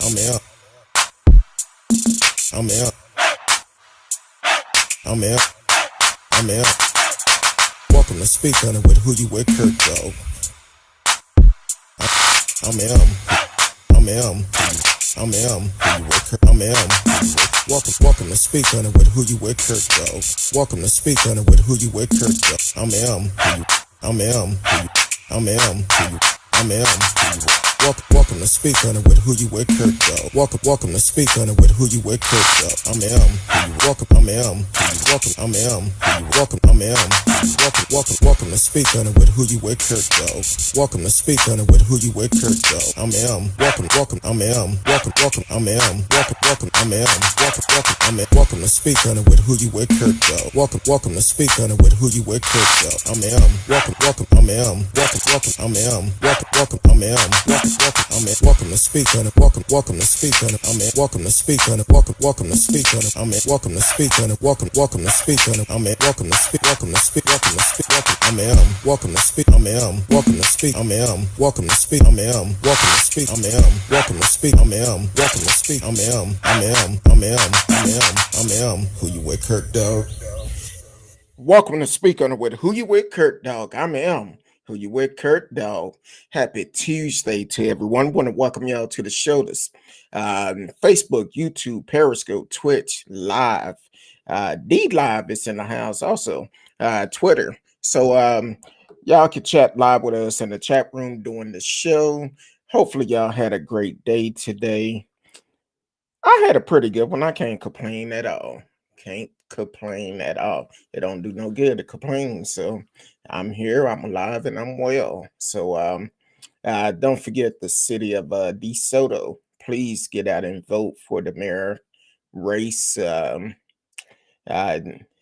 I'm out. I'm out. I'm out. I'm out. Welcome to Speak On It with Who You With, Kurt, though. I'm out. I'm out. I'm out. Who you with, Kurt? I'm out. Welcome to Speak On It with Who You With, Kurt, though. Welcome to Speak On It with Who You With, Kurt, though. I'm out. I'm out. I'm out. I'm out. Welcome to Speak On It with Who You With, Kurt, though. Welcome to Speak On It with Who You With, Kurt, though. I'm welcome. I'm welcome. I'm welcome. I'm welcome to Speak On It with Who You With, Kurt, though. Welcome to Speak On It with Who You With, Kurt, though. I'm welcome. I'm welcome. I'm welcome. I'm welcome to Speak On It with Who You With, Kurt, though. Welcome to Speak On It with Who You With, Kurt, though. I'm welcome. I'm welcome. I'm welcome. I'm welcome to Speak On It. Welcome to Speak On It. I'm welcome to Speak On It. Welcome to Speak On It. I'm welcome to Speak On It. Welcome to Speak On It. I'm welcome to speak. Welcome to speak. Welcome to speak. I'm welcome to speak. I'm welcome to speak. I'm welcome to speak. I'm welcome to speak. I'm welcome to speak. I'm welcome to speak. I'm Who You With, Kurt, dog. Welcome to Speak On It with Who You With, Kurt, dog. I'm Who You With, Kurt, dog. Happy Tuesday to everyone. Want to welcome y'all to the show. This Facebook, YouTube, Periscope, Twitch, Live. D Live is in the house also. Twitter. So y'all can chat live with us in the chat room during the show. Hopefully y'all had a great day today. I had a pretty good one. I can't complain at all. Can't complain at all. It don't do no good to complain. So I'm here, I'm alive, and I'm well. So don't forget the city of DeSoto. Please get out and vote for the mayor race.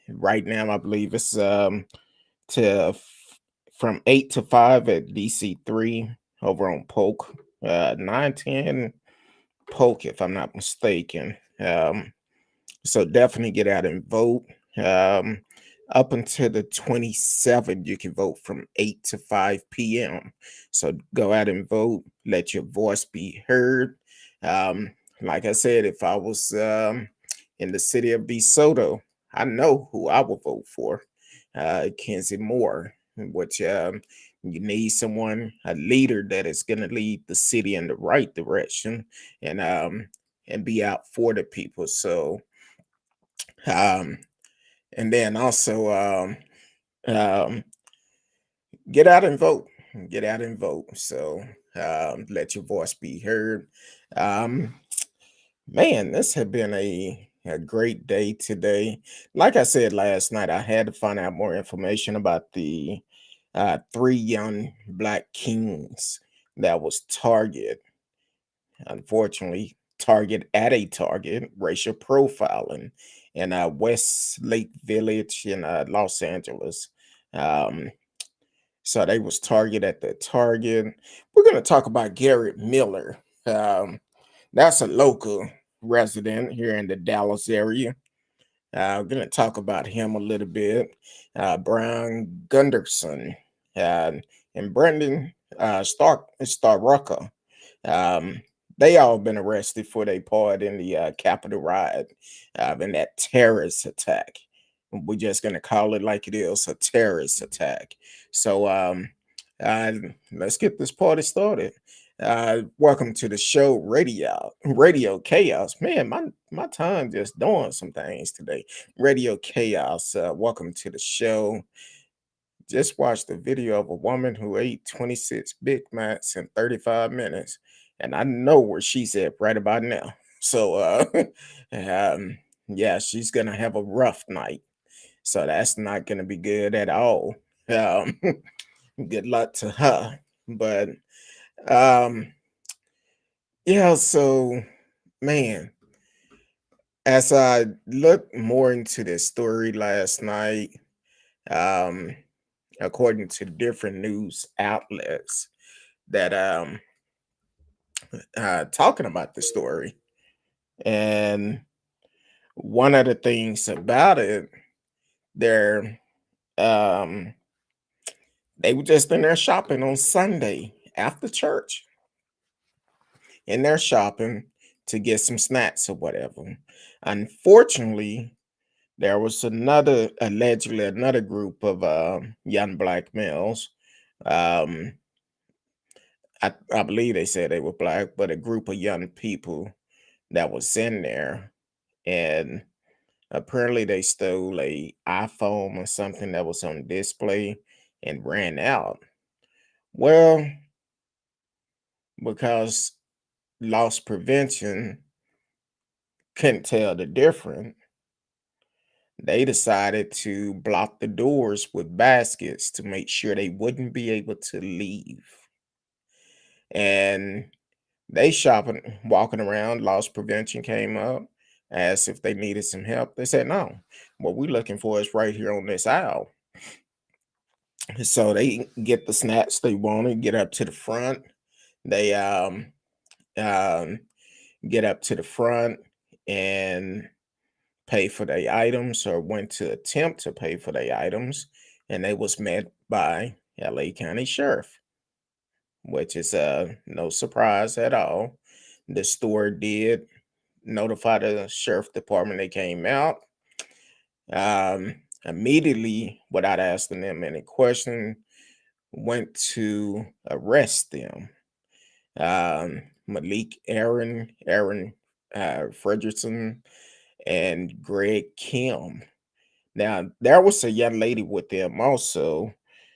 Right now, I believe it's from 8 to 5 at DC3 over on Polk, 910 Polk, if I'm not mistaken. So definitely get out and vote. Up until the 27th, you can vote from 8 to 5 p.m. So go out and vote. Let your voice be heard. Like I said, if I was in the city of DeSoto, I know who I would vote for. Kenzie Moore, which you need someone, a leader that is going to lead the city in the right direction and be out for the people. So, and then also get out and vote. Get out and vote. So let your voice be heard. Man, this had been a great day today. Like I said last night, I had to find out more information about the 3 young Black kings that was Target. Unfortunately, Target at a Target, racial profiling in Westlake Village in Los Angeles. So they was Target at the Target. We're going to talk about Garret Miller. That's a local resident here in the Dallas area. We're going to talk about him a little bit. Brian Gundersen and Brendan Straka. They all been arrested for their part in the Capitol riot, in that terrorist attack. We're just going to call it like it is, a terrorist attack. So let's get this party started. Welcome to the show, Radio Chaos. Man, my tongue just doing some things today. Radio Chaos. Welcome to the show. Just watched a video of a woman who ate 26 Big Macs in 35 minutes, and I know where she's at right about now. So yeah, she's gonna have a rough night. So that's not gonna be good at all. Good luck to her. But yeah, so man, as I looked more into this story last night, according to different news outlets that talking about the story, and one of the things about it, they're they were just in there shopping on Sunday after church. In there shopping, to get some snacks or whatever. Unfortunately, there was allegedly another group of young black males. Um, I believe they said they were black, but a group of young people that was in there, and apparently they stole a iPhone or something that was on display and ran out. Well, because loss prevention couldn't tell the difference, they decided to block the doors with baskets to make sure they wouldn't be able to leave. And they shopping, walking around, loss prevention came up, asked if they needed some help. They said no. What we're looking for is right here on this aisle. So they get the snacks they wanted, get up to the front. They um get up to the front and pay for their items, or went to attempt to pay for their items, and they was met by LA County Sheriff, which is no surprise at all. The store did notify the sheriff department. They came out immediately without asking them any question, went to arrest them. Malik Aaron Frederickson, and Greg Kim. Now, there was a young lady with them also.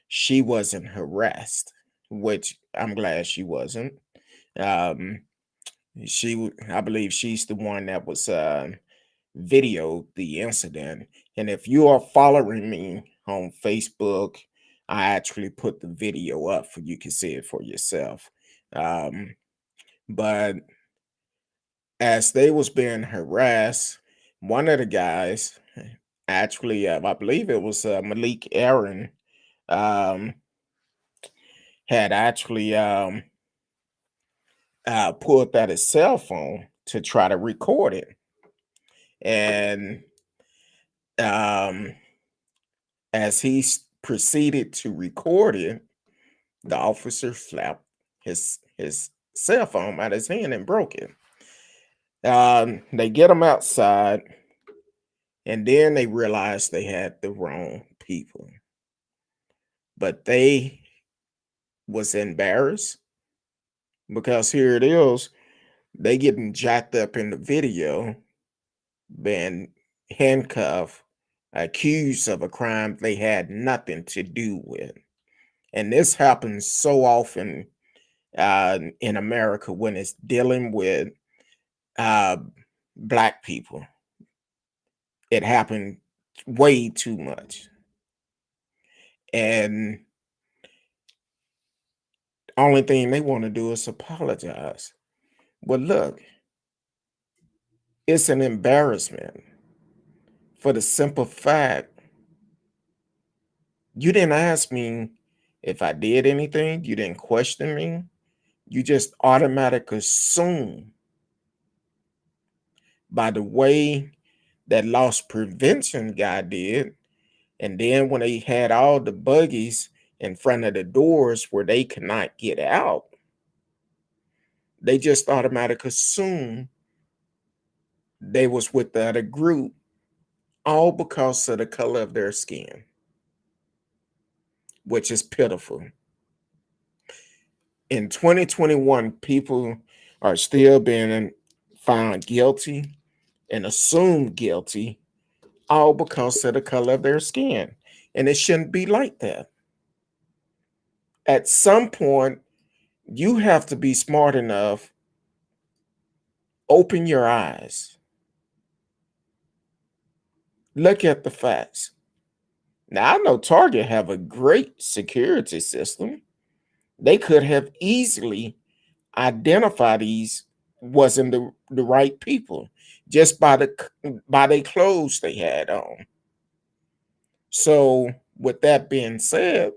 She wasn't harassed, which I'm glad she wasn't. Um, I believe she's the one that was videoed the incident. And if you are following me on Facebook, I actually put the video up for you can see it for yourself. But as they was being harassed, one of the guys, actually, I believe it was Malik Aaron, um, had actually pulled out his cell phone to try to record it. And um, as he proceeded to record it, the officer slapped his cell phone out of his hand and broke it. They get him outside, and then they realized they had the wrong people. But they was embarrassed, because here it is, they getting jacked up in the video, been handcuffed, accused of a crime they had nothing to do with. And this happens so often in America when it's dealing with uh, black people. It happened way too much. And only thing they want to do is apologize. Well, look, it's an embarrassment for the simple fact you didn't ask me if I did anything. You didn't question me. You just automatically assume by the way that loss prevention guy did. And then when they had all the buggies in front of the doors where they could not get out, they just automatically assume they was with the other group, all because of the color of their skin, which is pitiful. In 2021, people are still being found guilty and assumed guilty, all because of the color of their skin. And it shouldn't be like that. At some point, you have to be smart enough, open your eyes, look at the facts. Now, I know Target have a great security system. They could have easily identified these wasn't the right people just by their clothes they had on. So, with that being said,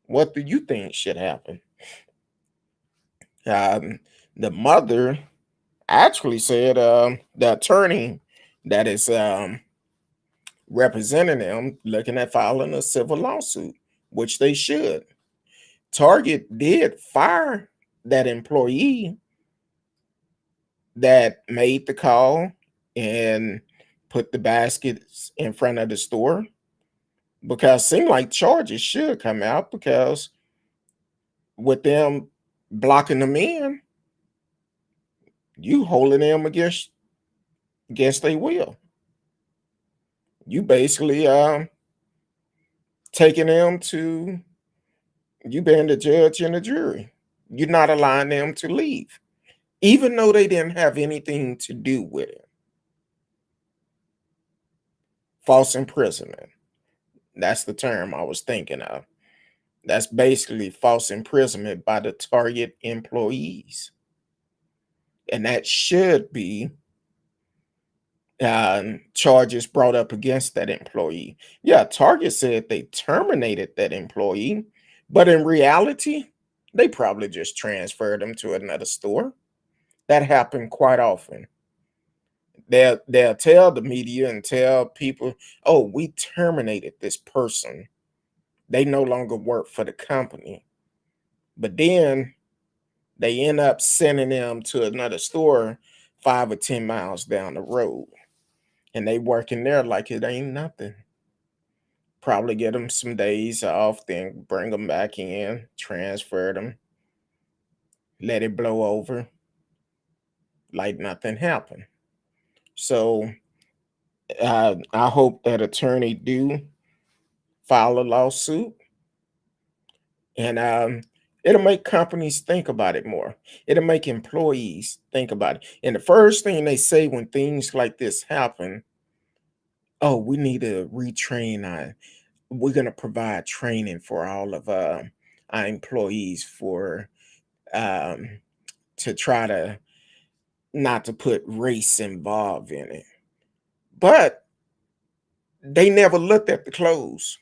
what do you think should happen? The mother actually said the attorney that is representing them looking at filing a civil lawsuit, which they should. Target did fire that employee, that made the call and put the baskets in front of the store, because it seemed like charges should come out, because with them blocking them in, you holding them against their will. You basically taking them to, you being the judge and the jury. You're not allowing them to leave, even though they didn't have anything to do with it. False imprisonment. That's the term I was thinking of. That's basically false imprisonment by the Target employees. And that should be charges brought up against that employee. Yeah, Target said they terminated that employee, but in reality, they probably just transferred them to another store. That happened quite often. They'll tell the media and tell people, "Oh, we terminated this person. They no longer work for the company." But then they end up sending them to another store 5 or 10 miles down the road, and they working there like it ain't nothing. Probably get them some days off, then bring them back in, transfer them, let it blow over like nothing happened. So I hope that attorney do file a lawsuit, and it'll make companies think about it more. It'll make employees think about it. And the first thing they say when things like this happen, "Oh, we need to retrain our, we're going to provide training for all of our employees for um, to try to not to put race involved in it." But they never looked at the clothes.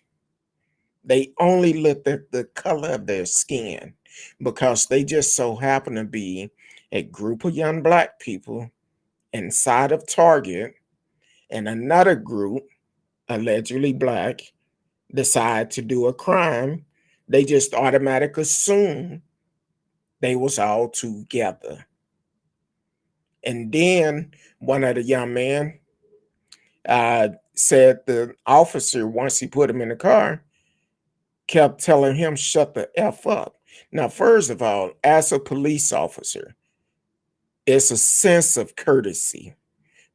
They only looked at the color of their skin, because they just so happen to be a group of young black people inside of Target, and another group, allegedly black, decide to do a crime. They just automatically assume they was all together. And then one of the young men said the officer, once he put him in the car, kept telling him, "Shut the F up." Now, first of all, as a police officer, it's a sense of courtesy,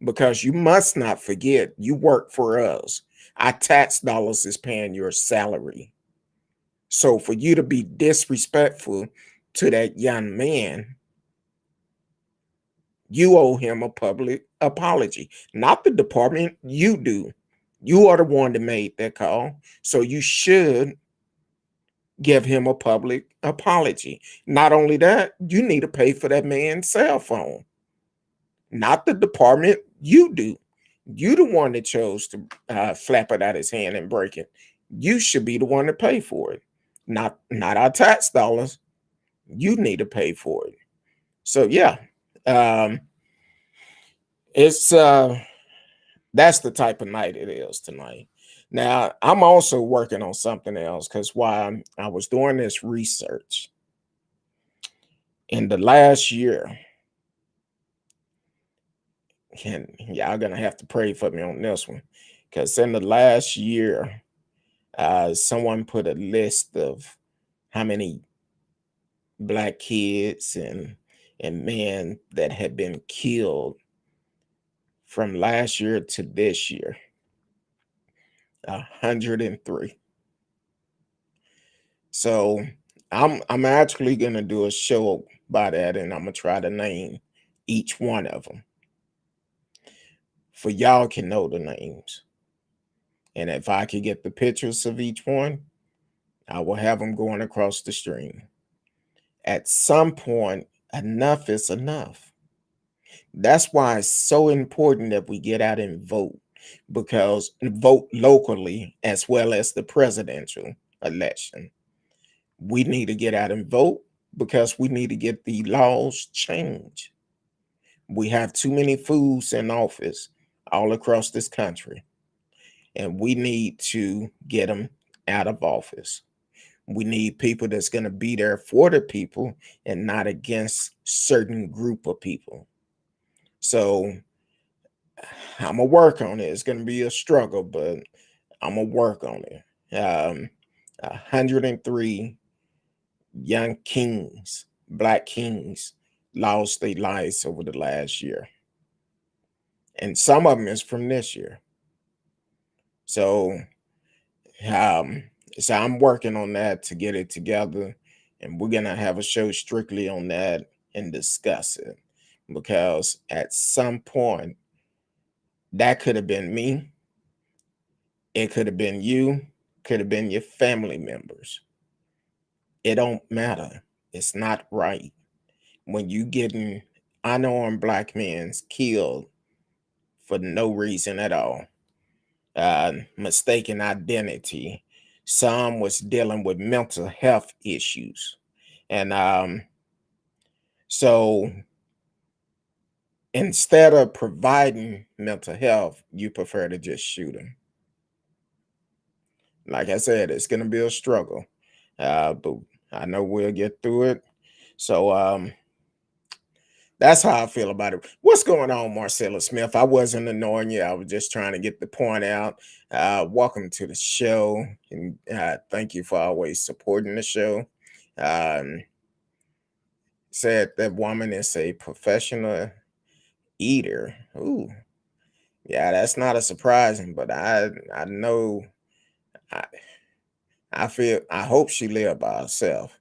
because you must not forget you work for us. Our tax dollars is paying your salary. So for you to be disrespectful to that young man, you owe him a public apology. Not the department, you do. You are the one that made that call. So you should give him a public apology. Not only that, you need to pay for that man's cell phone. Not the department, you do. You the one that chose to flap it out his hand and break it. You should be the one to pay for it. Not our tax dollars. You need to pay for it. So yeah, um, it's that's the type of night it is tonight. Now, I'm also working on something else, because while I was doing this research in the last year, and y'all gonna have to pray for me on this one, because in the last year, someone put a list of how many black kids and men that had been killed from last year to this year. 103. So I'm actually gonna do a show by that, and I'm gonna try to name each one of them, for y'all can know the names. And if I could get the pictures of each one, I will have them going across the stream. At some point, enough is enough. That's why it's so important that we get out and vote, because vote locally as well as the presidential election. We need to get out and vote, because we need to get the laws changed. We have too many fools in office all across this country, and we need to get them out of office. We need people that's going to be there for the people and not against certain group of people. So I'm gonna work on it. It's gonna be a struggle, but I'm gonna work on it. 103 young kings, black kings, lost their lives over the last year, and some of them is from this year. So, um, so I'm working on that to get it together, and we're gonna have a show strictly on that and discuss it, because at some point that could have been me, it could have been you, could have been your family members. It don't matter. It's not right when you getting unarmed black men killed for no reason at all. Mistaken identity. Some was dealing with mental health issues. And so instead of providing mental health, you prefer to just shoot them. Like I said, it's going to be a struggle. But I know we'll get through it. So that's how I feel about it. What's going on, Marcella Smith? I wasn't annoying you. I was just trying to get the point out. Welcome to the show, and thank you for always supporting the show. Said that woman is a professional eater. Ooh, yeah, that's not a surprising, but I know I I hope she live by herself,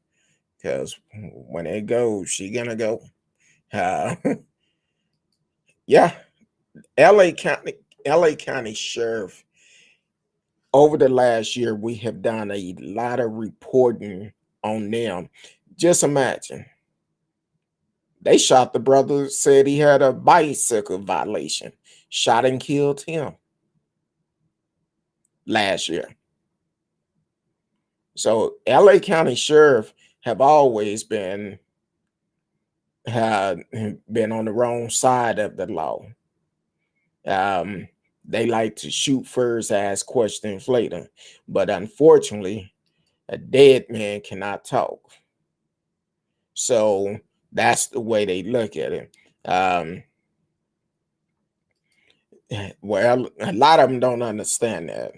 because when it goes, she gonna go. Uh, yeah, LA County, LA County Sheriff, over the last year, we have done a lot of reporting on them. Just imagine, they shot the brother, said he had a bicycle violation, shot and killed him last year. So LA County Sheriff have always had been on the wrong side of the law. They like to shoot first, ask questions later. But unfortunately, a dead man cannot talk. So that's the way they look at it. Well, a lot of them don't understand that.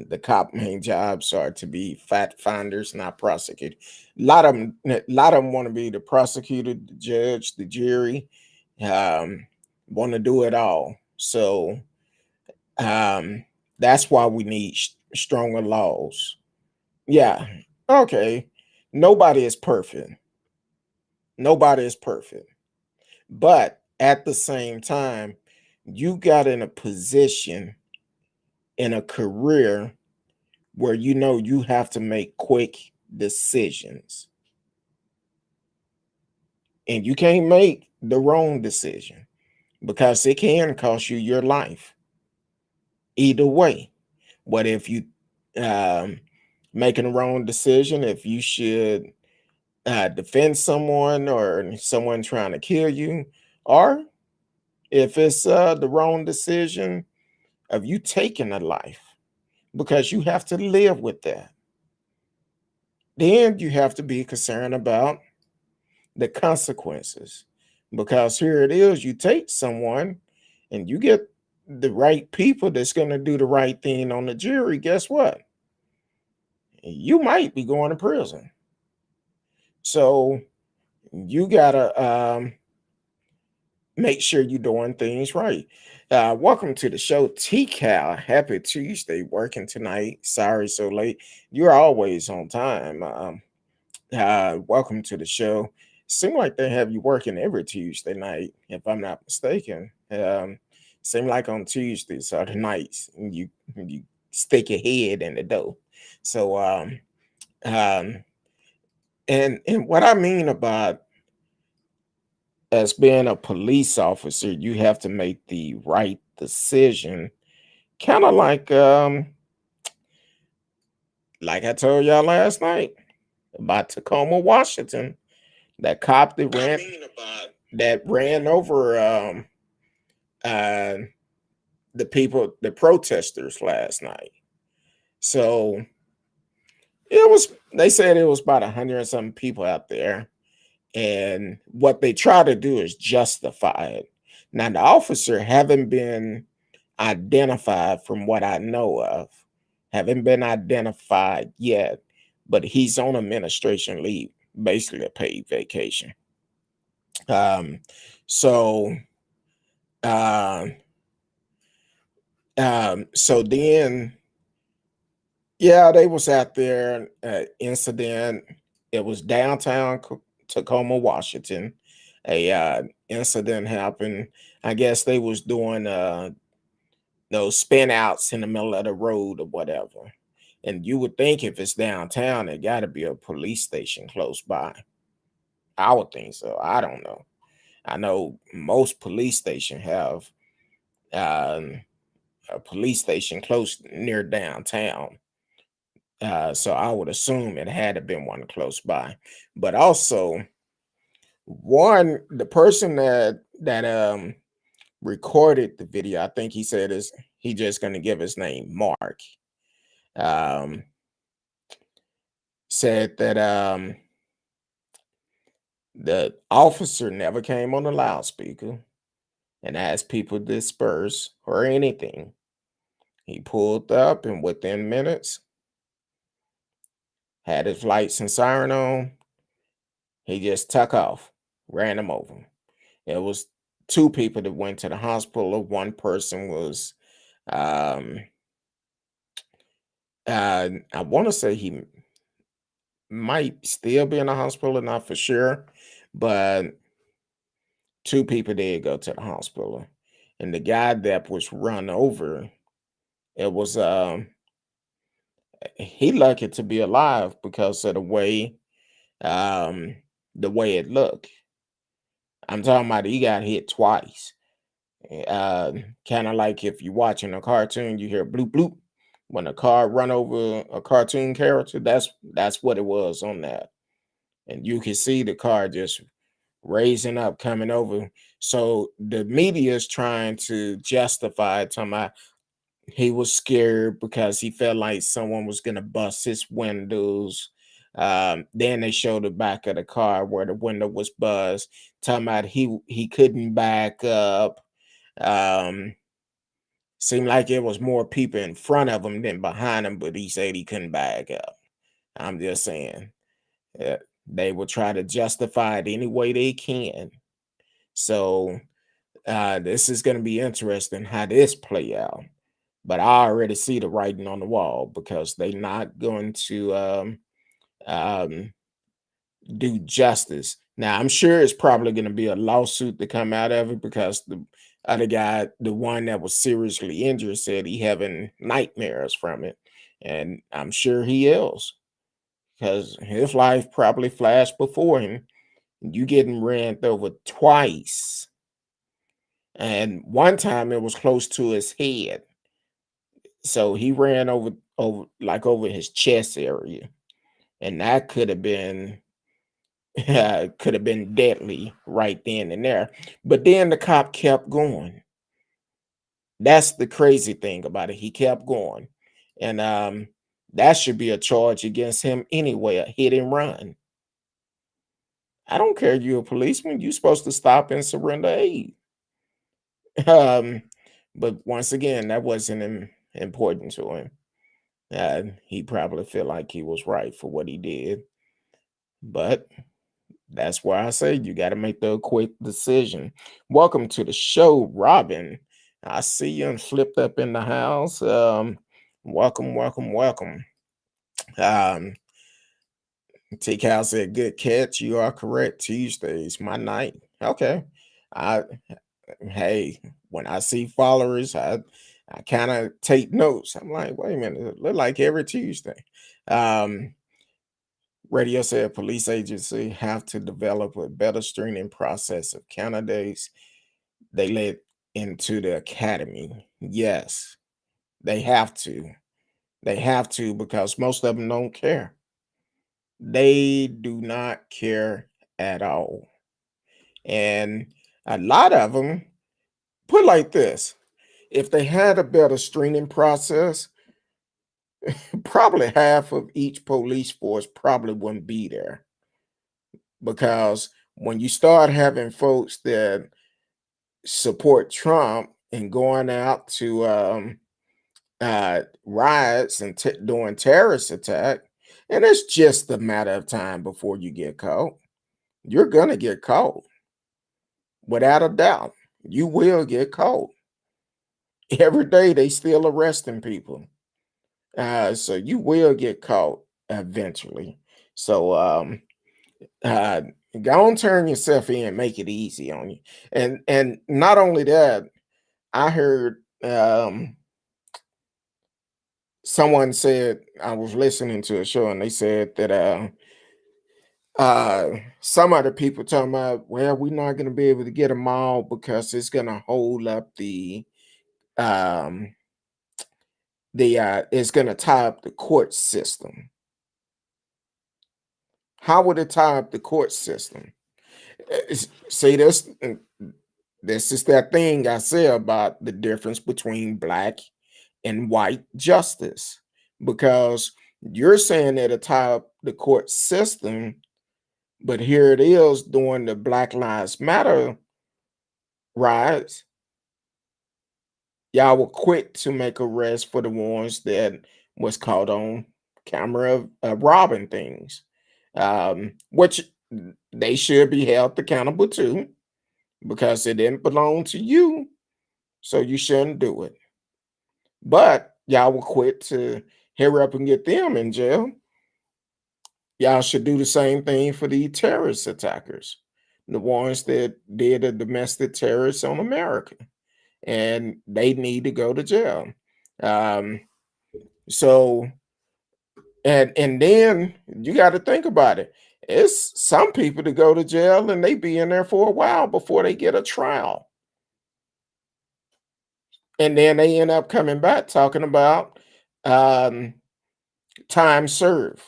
The cop main jobs are to be fact finders, not prosecutors. A lot of them want to be the prosecutor, the judge, the jury, want to do it all. So um, that's why we need stronger laws. Yeah, okay. Nobody is perfect. Nobody is perfect. But at the same time, you got in a position in a career where you know you have to make quick decisions. And you can't make the wrong decision, because it can cost you your life either way. What if you um, making the wrong decision, if you should defend someone or someone trying to kill you, or if it's the wrong decision of you taking a life, because you have to live with that. Then you have to be concerned about the consequences, because here it is, you take someone and you get the right people that's going to do the right thing on the jury. Guess what? You might be going to prison. So you gotta make sure you're doing things right. Welcome to the show, T Cal. Happy Tuesday. Working tonight. Sorry so late. You're always on time. Welcome to the show. Seem like they have you working every Tuesday night, if I'm not mistaken. Seem like on Tuesdays or the nights you stick your head in the dough. So um, and what I mean about, as being a police officer, you have to make the right decision. Kind of like I told y'all last night about Tacoma, Washington, that cop that ran over uh the people, the protesters last night. So it was, they said it was about 100 and something people out there, And what they try to do is justify it. Now, the officer haven't been identified from what I know of, haven't been identified yet, but he's on administration leave, basically a paid vacation. Um, so, uh, so then, yeah, they was out there. Incident. It was downtown Tacoma, Washington. A incident happened. I guess they was doing those spin outs in the middle of the road or whatever. And you would think if it's downtown, it got to be a police station close by. I would think so. I don't know. I know most police stations have um, a police station close near downtown. So I would assume it had to been one close by. But also, the person that recorded the video, I think he said is he just gonna give his name, Mark. Um, said that the officer never came on the loudspeaker and asked people to disperse or anything. He pulled up and within minutes had his lights and siren on. He just took off, ran him over. It was two people that went to the hospital. One person was, um, I want to say he might still be in the hospital, not for sure, but two people did go to the hospital. And the guy that was run over, it was he lucky to be alive because of um the way it looked. I'm talking about he got hit twice. Uh, Kind of like if you're watching a cartoon, you hear bloop bloop when a car run over a cartoon character. That's what it was on that, and you can see the car just raising up, coming over. So the media is trying to justify it, talking about he was scared because he felt like someone was gonna bust his windows. Then they showed the back of the car where the window was buzzed, talking about he couldn't back up. Um, Seemed like it was more people in front of him than behind him, but he said he couldn't back up. I'm just saying, they will try to justify it any way they can. So this is going to be interesting how this play out. But I already see the writing on the wall because they're not going to um, do justice. Now, I'm sure it's probably going to be a lawsuit to come out of it because the other guy, the one that was seriously injured, said he having nightmares from it. And I'm sure he is because his life probably flashed before him. You getting ran over twice. And one time it was close to his head. So he ran over his chest area. And that could have been deadly right then and there. But then the cop kept going. That's the crazy thing about it. He kept going. And that should be a charge against him anyway, a hit and run. I don't care you're a policeman. You're supposed to stop and surrender aid. Um, but once again, that wasn't important to him. He probably felt like he was right for what he did. But that's why I say you got to make the quick decision. Welcome to the show, Robin. I see you and flipped up in the house. Welcome, welcome, welcome. Um, T Cal said, "Good catch. You are correct. Tuesdays, my night." Okay. I Hey, when I see followers, I kind of take notes. I'm like, wait a minute, it look like every Tuesday. Um, Radio said police agency have to develop a better screening process of candidates they let into the academy. Yes, they have to. They have to because most of them don't care. They do not care at all. And a lot of them, put like this, if they had a better screening process, probably half of each police force probably wouldn't be there because When you start having folks that support Trump and going out to riots and doing terrorist attack, and it's just a matter of time before you get caught. You're gonna get caught without a doubt. You will get caught. Every day they still arresting people, so you will get caught eventually. So uh, go and turn yourself in, make it easy on you, and not only that, I heard someone said, I was listening to a show and they said that some other people talking about, well, we're not going to be able to get them all because it's going to hold up um the it's going to tie up the court system. How would it tie up the court system? See, this is that thing I say about the difference between black and white justice, because you're saying it'll tie up the court system, but here it is during the Black Lives Matter riots, y'all were quick to make arrests for the ones that was caught on camera robbing things, which they should be held accountable to because it didn't belong to you, so you shouldn't do it. But y'all were quick to hurry up and get them in jail. Y'all should do the same thing for the terrorist attackers, the ones that did a domestic terrorist on America, and they need to go to jail. Um, so, and then you got to think about it. It's some people to go to jail and they be in there for a while before they get a trial, and then they end up coming back talking about um, time served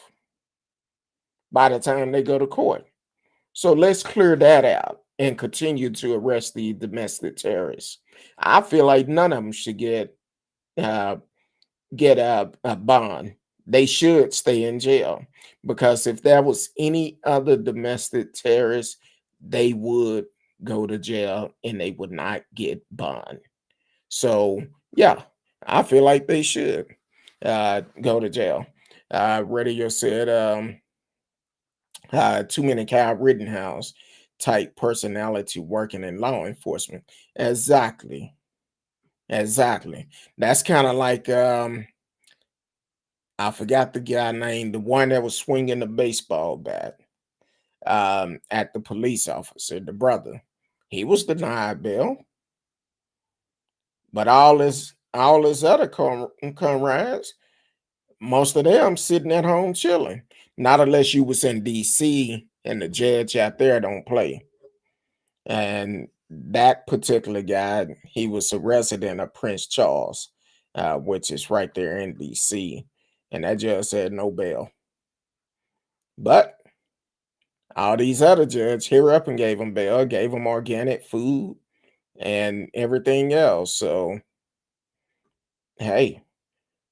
by the time they go to court. So let's clear that out and continue to arrest the domestic terrorists. I feel like none of them should uh, get a bond. They should stay in jail, because if there was any other domestic terrorists, they would go to jail and they would not get bond. So yeah, I feel like they should go to jail. Radio said too many Kyle Rittenhouse type personality working in law enforcement. Exactly. Exactly. That's kind of like I forgot the guy name, the one that was swinging the baseball bat at the police officer, the brother. He was denied bail, but all his other comrades, most of them sitting at home chilling. Not unless you was in DC and the judge out there don't play. And that particular guy, he was a resident of Prince Charles, which is right there in DC, and that judge said no bail. But all these other judges here up and gave him bail, gave him organic food and everything else. So hey,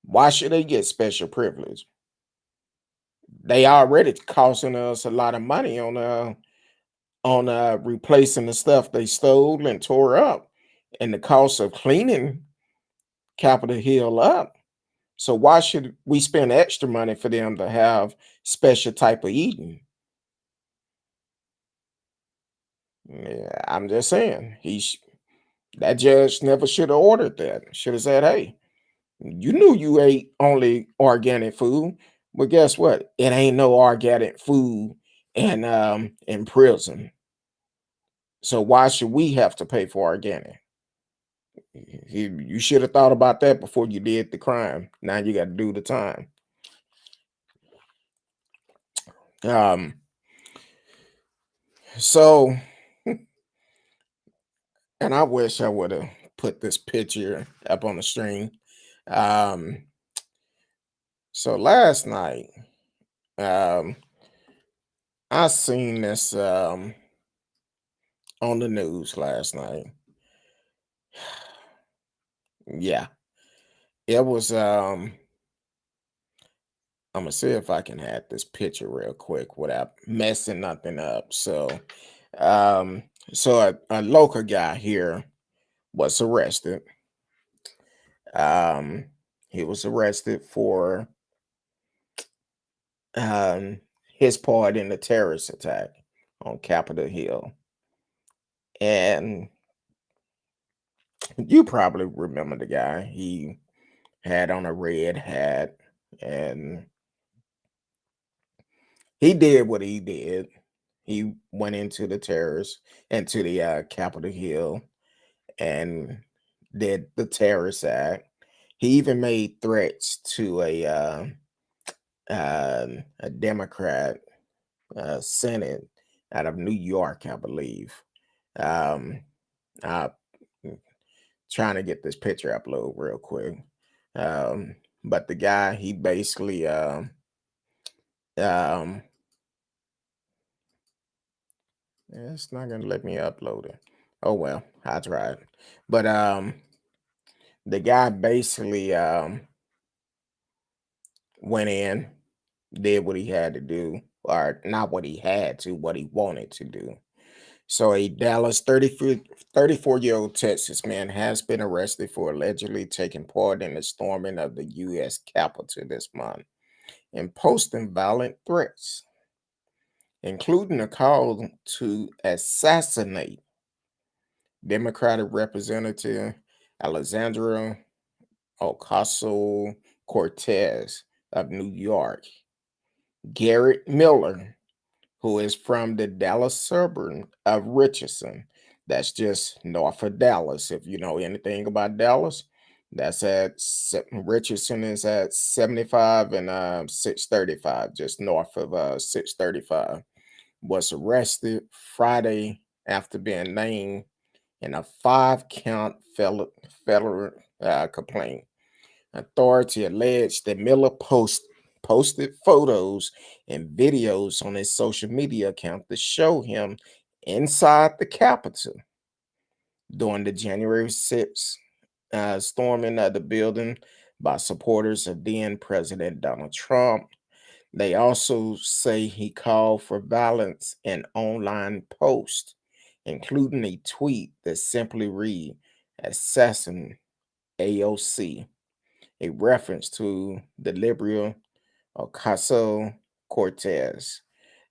why should they get special privilege? They already costing us a lot of money on replacing the stuff they stole and tore up, and the cost of cleaning Capitol Hill up. So why should we spend extra money for them to have special type of eating? Yeah, I'm just saying that judge never should have ordered that. Should have said, "Hey, you knew you ate only organic food, but guess what? It ain't no organic food in prison. So why should we have to pay for organic?" You should have thought about that before you did the crime. Now you got to do the time. Um, so, and I wish I would have put this picture up on the screen. Um, so last night, um, I seen this on the news last night. Yeah, it was. I'm gonna see if I can have this picture real quick without messing nothing up. So, Um, so a local guy here was arrested. Um, he was arrested for um, his part in the terrorist attack on Capitol Hill. And you probably remember the guy. He had on a red hat and he did what he did. He went into the Capitol Hill and did the terrorist act. He even made threats to a Democrat Senate out of New York, I believe. Um, I'm trying to get this picture upload real quick. But the guy, he basically um, it's not gonna let me upload it. Oh well, I tried. But the guy basically went in, did what he had to do, or not what he had to, what he wanted to do. So a Dallas 34-year-old Texas man has been arrested for allegedly taking part in the storming of the U.S. Capitol this month and posting violent threats, including a call to assassinate Democratic Representative Alexandra Ocasio-Cortez of New York, Garret Miller, who is from the Dallas suburb of Richardson. That's just north of Dallas. If you know anything about Dallas, that's Richardson is at 75 and 635, just north of 635. Was arrested Friday after being named in a 5-count federal complaint. Authority alleged that Miller posted photos and videos on his social media account to show him inside the Capitol during the January 6th storming of the building by supporters of then President Donald Trump. They also say he called for violence in online posts, including a tweet that simply read, "Assassin AOC," a reference to the liberal Ocasio Cortez.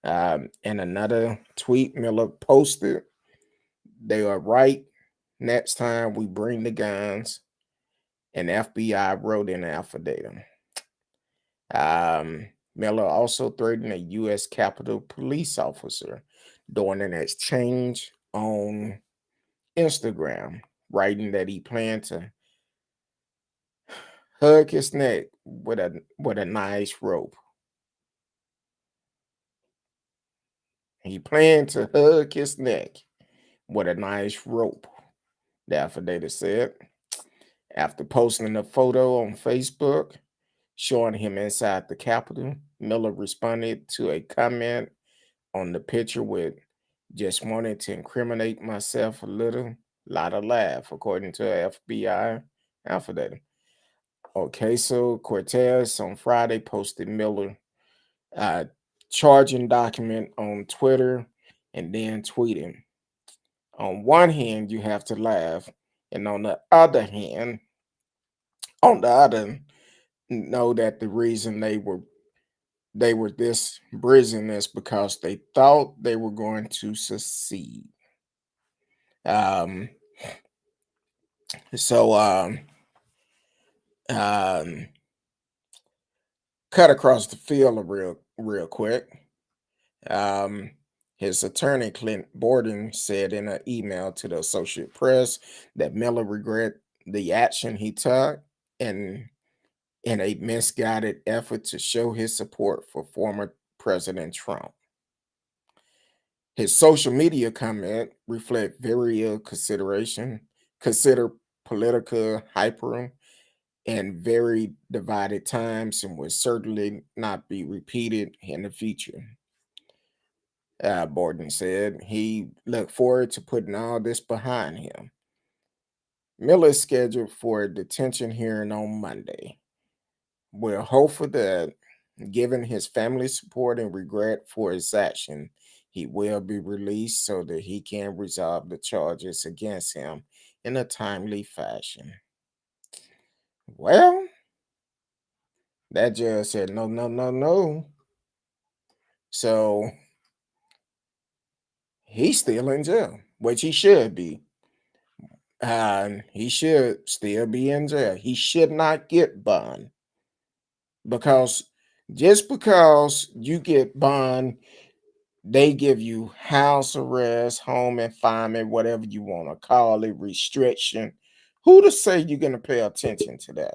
And another tweet Miller posted, "They are right. Next time we bring the guns." And FBI wrote in an affidavit. Miller also threatened a U.S. Capitol police officer during an exchange on Instagram, writing that he planned to hug his neck with a nice rope. He planned to hug his neck with a nice rope, the affidavit said. After posting a photo on Facebook showing him inside the Capitol, Miller responded to a comment on the picture with, "Just wanted to incriminate myself a little, lot of laugh," according to a FBI affidavit. Okay, so Cortez on Friday posted Miller uh, charging document on Twitter and then tweeting, "On one hand, you have to laugh, and on the other, know that the reason they were this brazen is because they thought they were going to succeed." Um, so um, cut across the field real quick. Um, his attorney, Clint Borden, said in an email to the Associated Press that Miller regret the action he took and in a misguided effort to show his support for former President Trump. His social media comment reflect very ill consider political hyper and very divided times and will certainly not be repeated in the future. Borden said he looked forward to putting all this behind him. Miller is scheduled for a detention hearing on Monday. We're hopeful that, given his family's support and regret for his action, He will be released so that he can resolve the charges against him in a timely fashion. Well, that judge said no, no, no, no. So he's still in jail, which he should be. He should still be in jail. He should not get bond because just because you get bond, they give you house arrest, home confinement, whatever you want to call it, restriction. Who to say you're going to pay attention to that?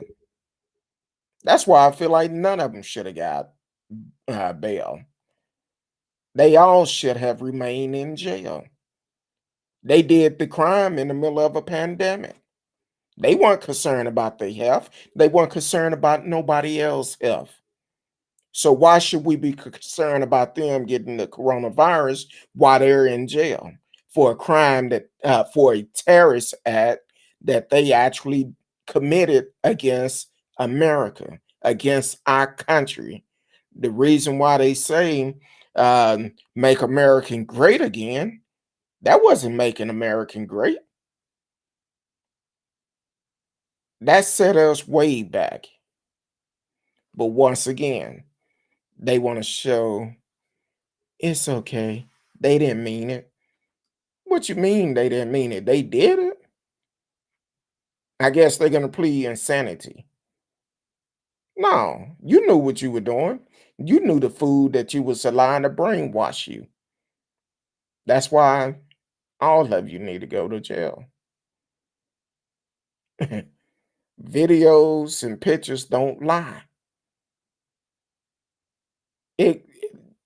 That's why I feel like none of them should have got bail. They all should have remained in jail. They did the crime in the middle of a pandemic. They weren't concerned about their health. They weren't concerned about nobody else's health. So why should we be concerned about them getting the coronavirus while they're in jail for a crime that for a terrorist act that they actually committed against America, against our country? The reason why they say make American great again, that wasn't making American great. That set us way back. But once again, they want to show it's okay. They didn't mean it. What you mean they didn't mean it? They did it. I guess they're going to plead insanity. No, you knew what you were doing. You knew the food that you was allowing to brainwash you. That's why all of you need to go to jail. Videos and pictures don't lie. It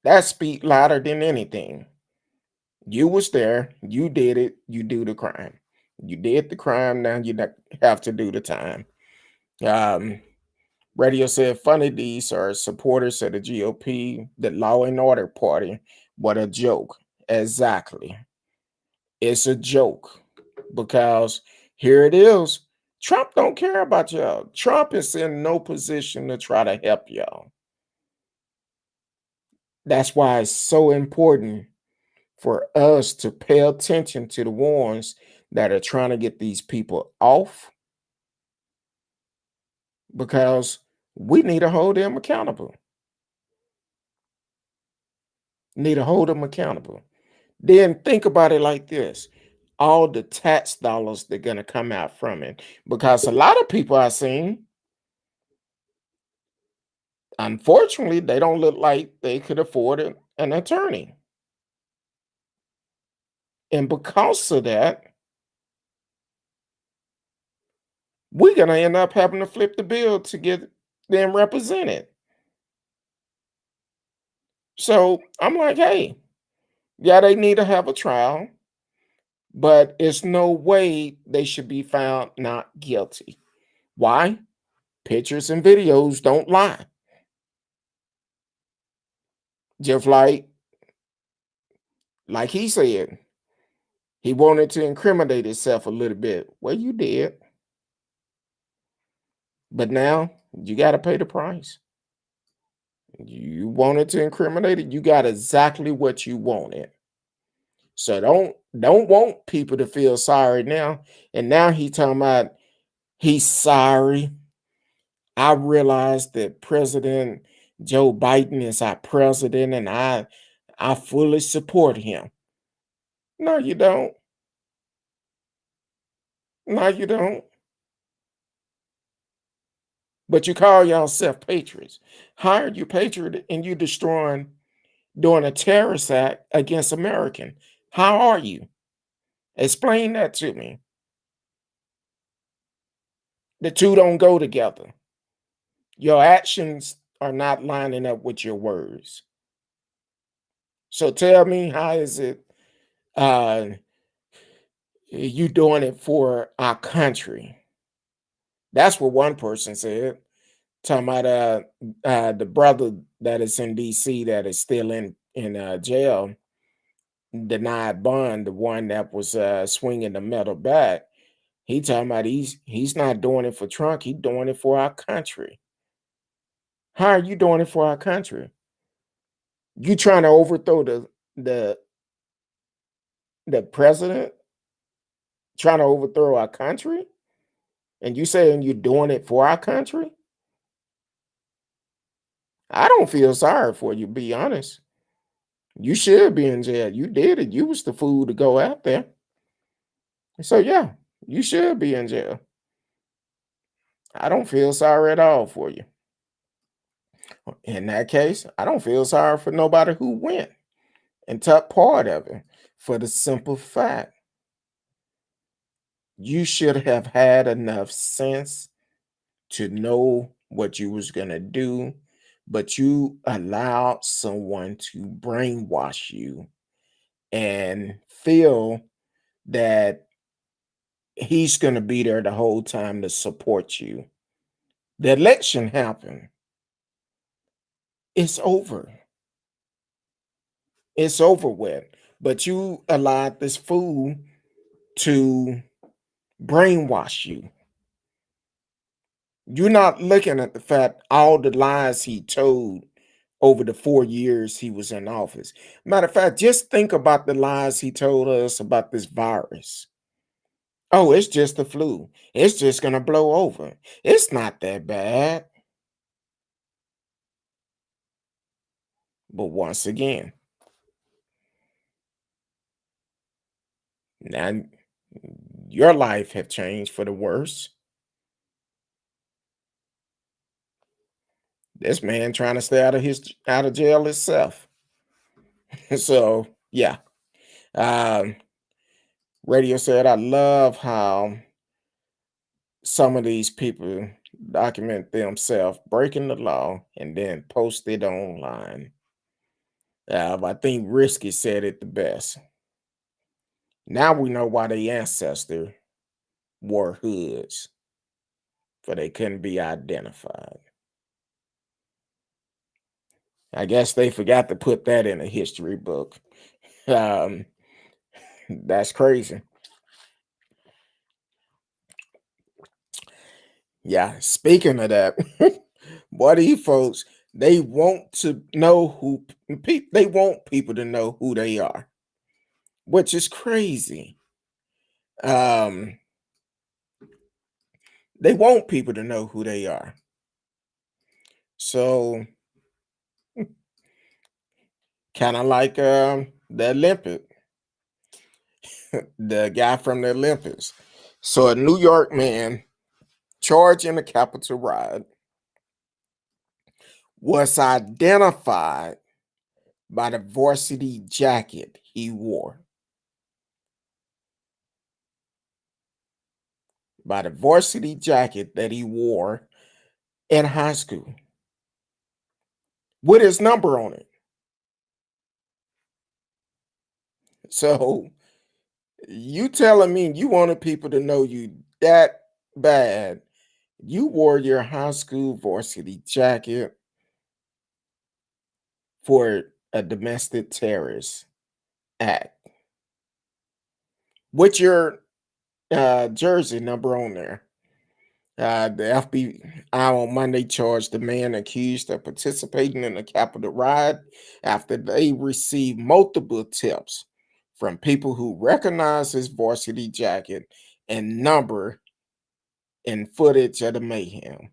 that speak louder than anything. You was there, you did it, you do the crime. You did the crime, now you have to do the time. Um, Radio said funny these are supporters of the GOP, the Law and Order Party. What a joke. Exactly. It's a joke because here it is. Trump don't care about y'all. Trump is in no position to try to help y'all. That's why it's so important for us to pay attention to the ones that are trying to get these people off because we need to hold them accountable. Need to hold them accountable. Then think about it like this. All the tax dollars that are going to come out from it. Because a lot of people I've seen, unfortunately, they don't look like they could afford an attorney. And because of that, we're going to end up having to flip the bill to get them represented. So I'm like, hey, yeah, they need to have a trial, but it's no way they should be found not guilty. Why? Pictures and videos don't lie. Just like he said, he wanted to incriminate himself a little bit. Well, you did. But now you got to pay the price. You wanted to incriminate it, you got exactly what you wanted. So don't want people to feel sorry now. And now he talking about he's sorry. I realized that President Joe Biden is our president and I fully support him. No, you don't. No, you don't. But you call yourself patriots. How are you patriot and you doing a terrorist act against American? How are you? Explain that to me. The two don't go together. Your actions are not lining up with your words. So tell me, how is it uh, you doing it for our country? That's what one person said. Talking about the brother that is in DC that is still in jail, denied bond, the one that was swinging the metal bat. He talking about he's not doing it for Trump. He's doing it for our country. How are you doing it for our country? You trying to overthrow the the president trying to overthrow our country, and you saying you're doing it for our country? I don't feel sorry for you, be honest. You should be in jail. You did it. You was the fool to go out there. So yeah, you should be in jail. I don't feel sorry at all for you. In that case, I don't feel sorry for nobody who went and took part of it for the simple fact you should have had enough sense to know what you was going to do, but you allowed someone to brainwash you and feel that he's going to be there the whole time to support you. The election happened. It's over. It's over with. But you allowed this fool to brainwash you. You're not looking at the fact all the lies he told over the 4 years he was in office. Matter of fact, just think about the lies he told us about this virus. Oh, it's just the flu. It's just going to blow over. It's not that bad. But once again, now your life have changed for the worse. This man trying to stay out of jail himself. So yeah. Um, Radio said, I love how some of these people document themselves breaking the law and then post it online. I think Risky said it the best. Now we know why their ancestor wore hoods, for they couldn't be identified. I guess they forgot to put that in a history book. That's crazy. Yeah, speaking of that, boy, these folks, they want to know who they want people to know who they are, which is crazy. Um, they want people to know who they are. So kind of like the Olympic, the guy from the Olympics. So a New York man charged in a Capitol riot was identified by the varsity jacket he wore. By the varsity jacket that he wore in high school with his number on it. So you telling me you wanted people to know you that bad? You wore your high school varsity jacket for a domestic terrorist act with your jersey number on there. The FBI on Monday charged the man accused of participating in a Capitol riot after they received multiple tips from people who recognized his varsity jacket and number in footage of the mayhem.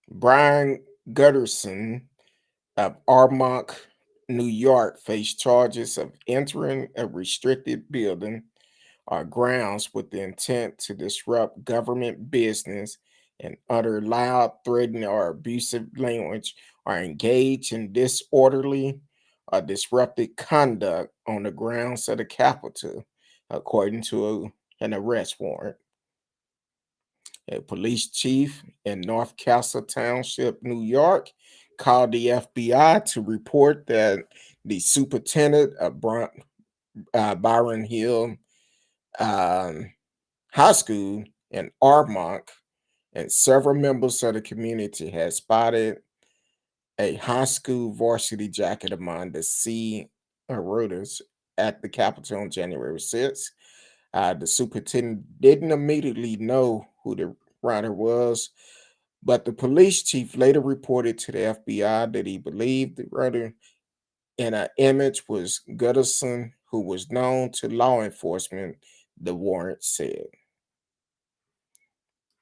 Brian Gundersen of Armonk, New York, faced charges of entering a restricted building or grounds with the intent to disrupt government business and utter loud, threatening, or abusive language, or engage in disorderly or disruptive conduct on the grounds of the Capitol, according to an arrest warrant. A police chief in North Castle Township, New York, called the FBI to report that the superintendent of Byron Hill High School in Armonk and several members of the community had spotted a high school varsity jacket among the sea eroders at the Capitol on January 6th. The superintendent didn't immediately know who the rider was, but the police chief later reported to the FBI that he believed the rider in an image was Gundersen, who was known to law enforcement, the warrant said.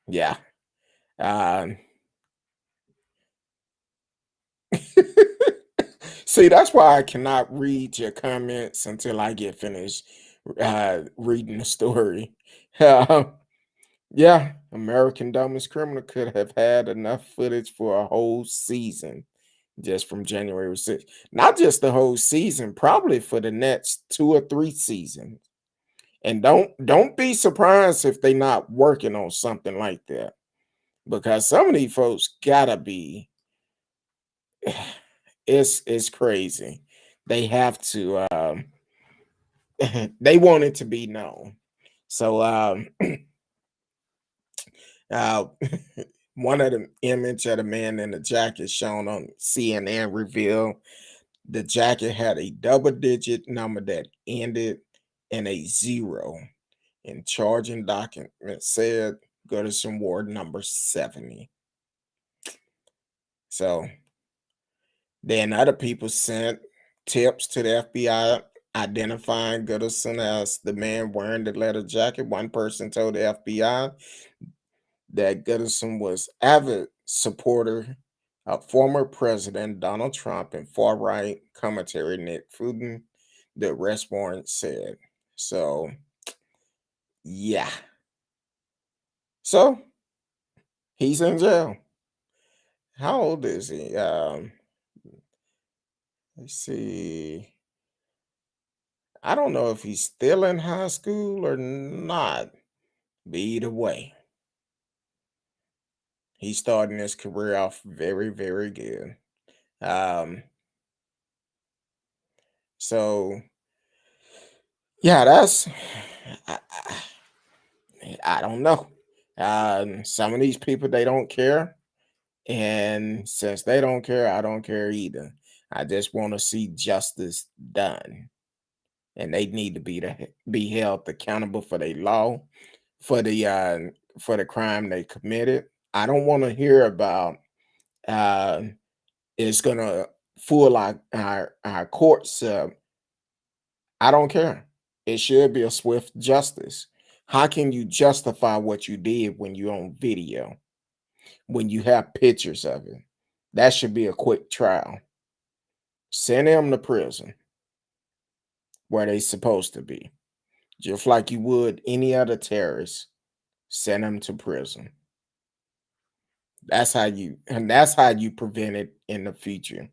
Yeah. Um, See, that's why I cannot read your comments until I get finished reading the story. Uh, yeah, American Dumbest Criminal could have had enough footage for a whole season just from January 6th. Not just the whole season, probably for the next 2 or 3 seasons. And don't be surprised if they not working on something like that. Because some of these folks gotta be it's crazy. They have to they want it to be known. So uh one of the image of the man in the jacket shown on CNN revealed the jacket had a double digit number that ended in a zero. And charging document said Gundersen Ward number 70. So then other people sent tips to the FBI identifying Gundersen as the man wearing the leather jacket. One person told the FBI that Gundersen was avid supporter of former President Donald Trump and far-right commentary Nick Fuden, the arrest warrant said. So, yeah. So, he's in jail. How old is he? Let's see. I don't know if he's still in high school or not. But either way, he's starting his career off very, very good. Um, so yeah, that's I, I don't know. Some of these people they don't care, and since they don't care, I don't care either. I just want to see justice done, and they need to be held accountable for their law, for the crime they committed. I don't want to hear about uh, it's gonna fool our courts. I don't care. It should be a swift justice. How can you justify what you did when you're on video, when you have pictures of it? That should be a quick trial. Send them to prison where they supposed to be, just like you would any other terrorist. Send them to prison. That's how you prevent it in the future.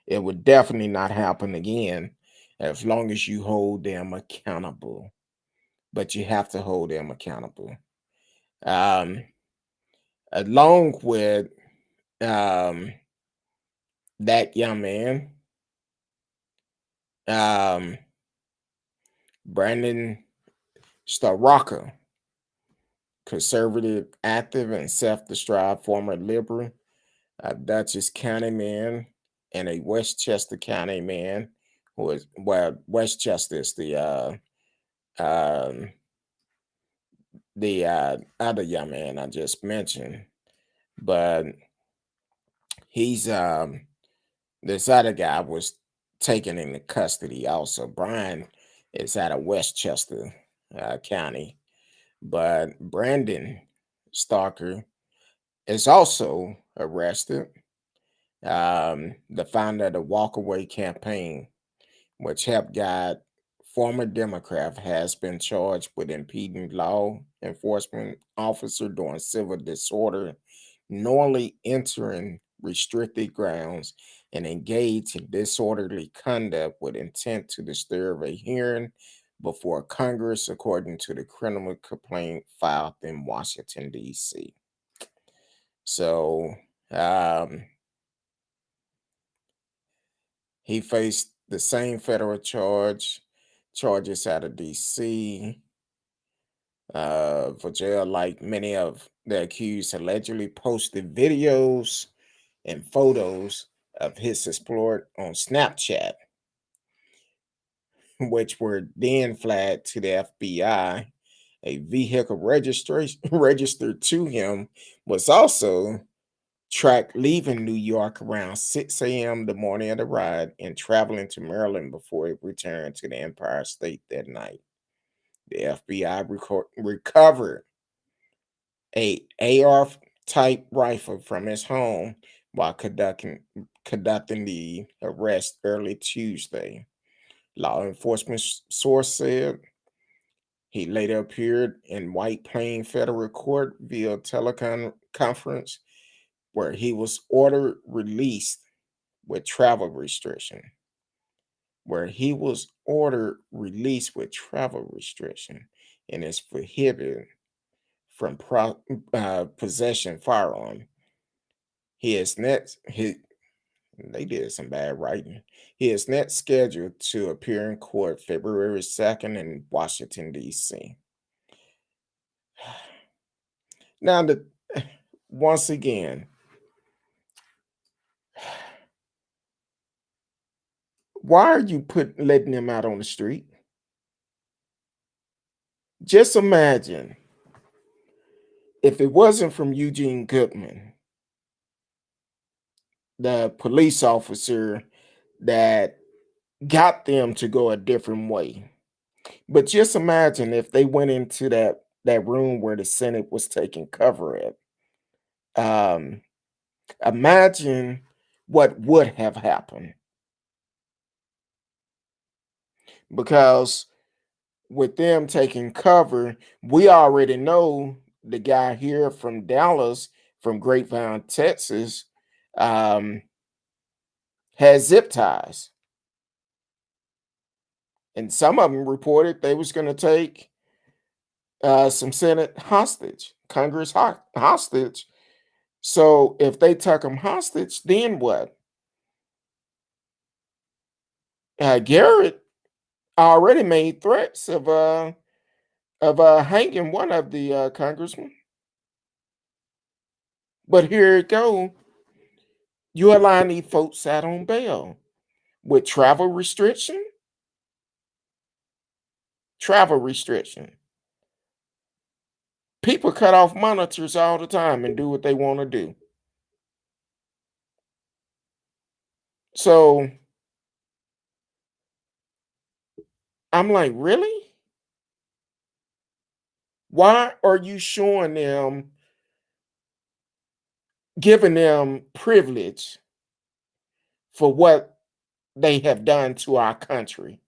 It would definitely not happen again as long as you hold them accountable. But you have to hold them accountable. Um, along with um, that young man, um, Brandon Straka, conservative, active, and self-described former liberal, a Dutchess County man, and a Westchester County man, who is Westchester is um, the other young man I just mentioned, but he's this other guy was taken into custody also. Brian is out of Westchester County, but Brandon Stalker is also arrested. The founder of the Walkaway campaign, which helped guide former Democrat, has been charged with impeding law enforcement officer during civil disorder, knowingly entering restricted grounds, and engage in disorderly conduct with intent to disturb a hearing before Congress, according to the criminal complaint filed in Washington, D.C. So he faced the same federal charges out of D.C. For jail, like many of the accused allegedly posted videos and photos of his exploit on Snapchat, which were then flagged to the FBI. A vehicle registration registered to him was also tracked leaving New York around 6 a.m. the morning of the ride and traveling to Maryland before it returned to the Empire State that night. The FBI recovered a AR type rifle from his home while conducting the arrest early Tuesday. Law enforcement source said he later appeared in White Plains federal court via teleconference, where he was ordered released with travel restriction. Where he was ordered released with travel restriction, and is prohibited from possession firearm. He is next. They did some bad writing. He is next scheduled to appear in court February 2nd in Washington, D.C. Now, once again, why are you letting them out on the street? Just imagine if it wasn't from Eugene Goodman, the police officer that got them to go a different way. But just imagine if they went into that room where the Senate was taking cover at. Um, Imagine what would have happened, because with them taking cover, we already know the guy here from Dallas, from Grapevine, Texas, um, has zip ties, and some of them reported they was going to take some Senate hostage, Congress hostage. So if they took them hostage, then what? Garrett already made threats of hanging one of the congressmen. But here it go. You allowing these folks out on bail with travel restriction. Travel restriction. People cut off monitors all the time and do what they want to do. So I'm like, really? Why are you showing them, giving them privilege for what they have done to our country?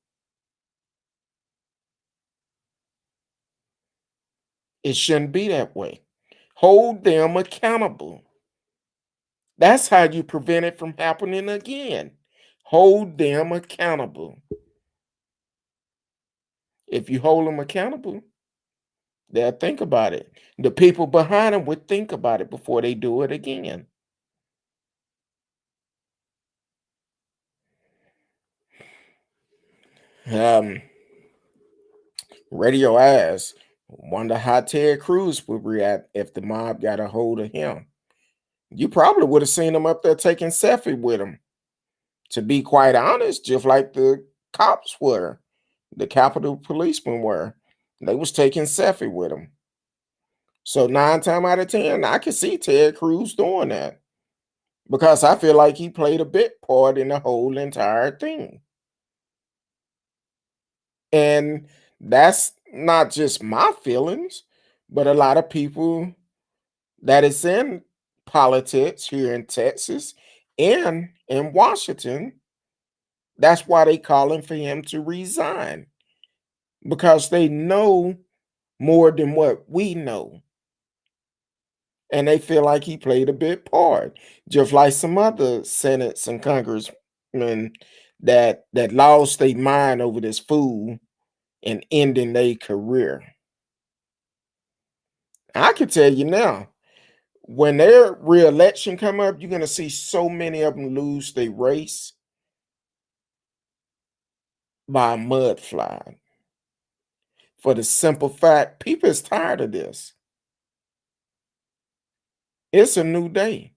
It shouldn't be that way. Hold them accountable. That's how you prevent it from happening again. Hold them accountable. If you hold them accountable, they'll think about it. The people behind them would think about it before they do it again. Um, Radio asks, wonder how Ted Cruz would react if the mob got a hold of him. You probably would have seen him up there taking selfie with him. To be quite honest, just like the cops were, the Capitol policemen were. They was taking selfie with him. So 9 times out of 10, I can see Ted Cruz doing that, because I feel like he played a big part in the whole entire thing. And that's not just my feelings, but a lot of people that is in politics here in Texas and in Washington. That's why they calling for him to resign, because they know more than what we know. And they feel like he played a big part, just like some other senates and congressmen that lost their mind over this fool and ending their career. I can tell you now, when their re-election come up, you're gonna see so many of them lose their race by a mudslide. For the simple fact, people is tired of this. It's a new day.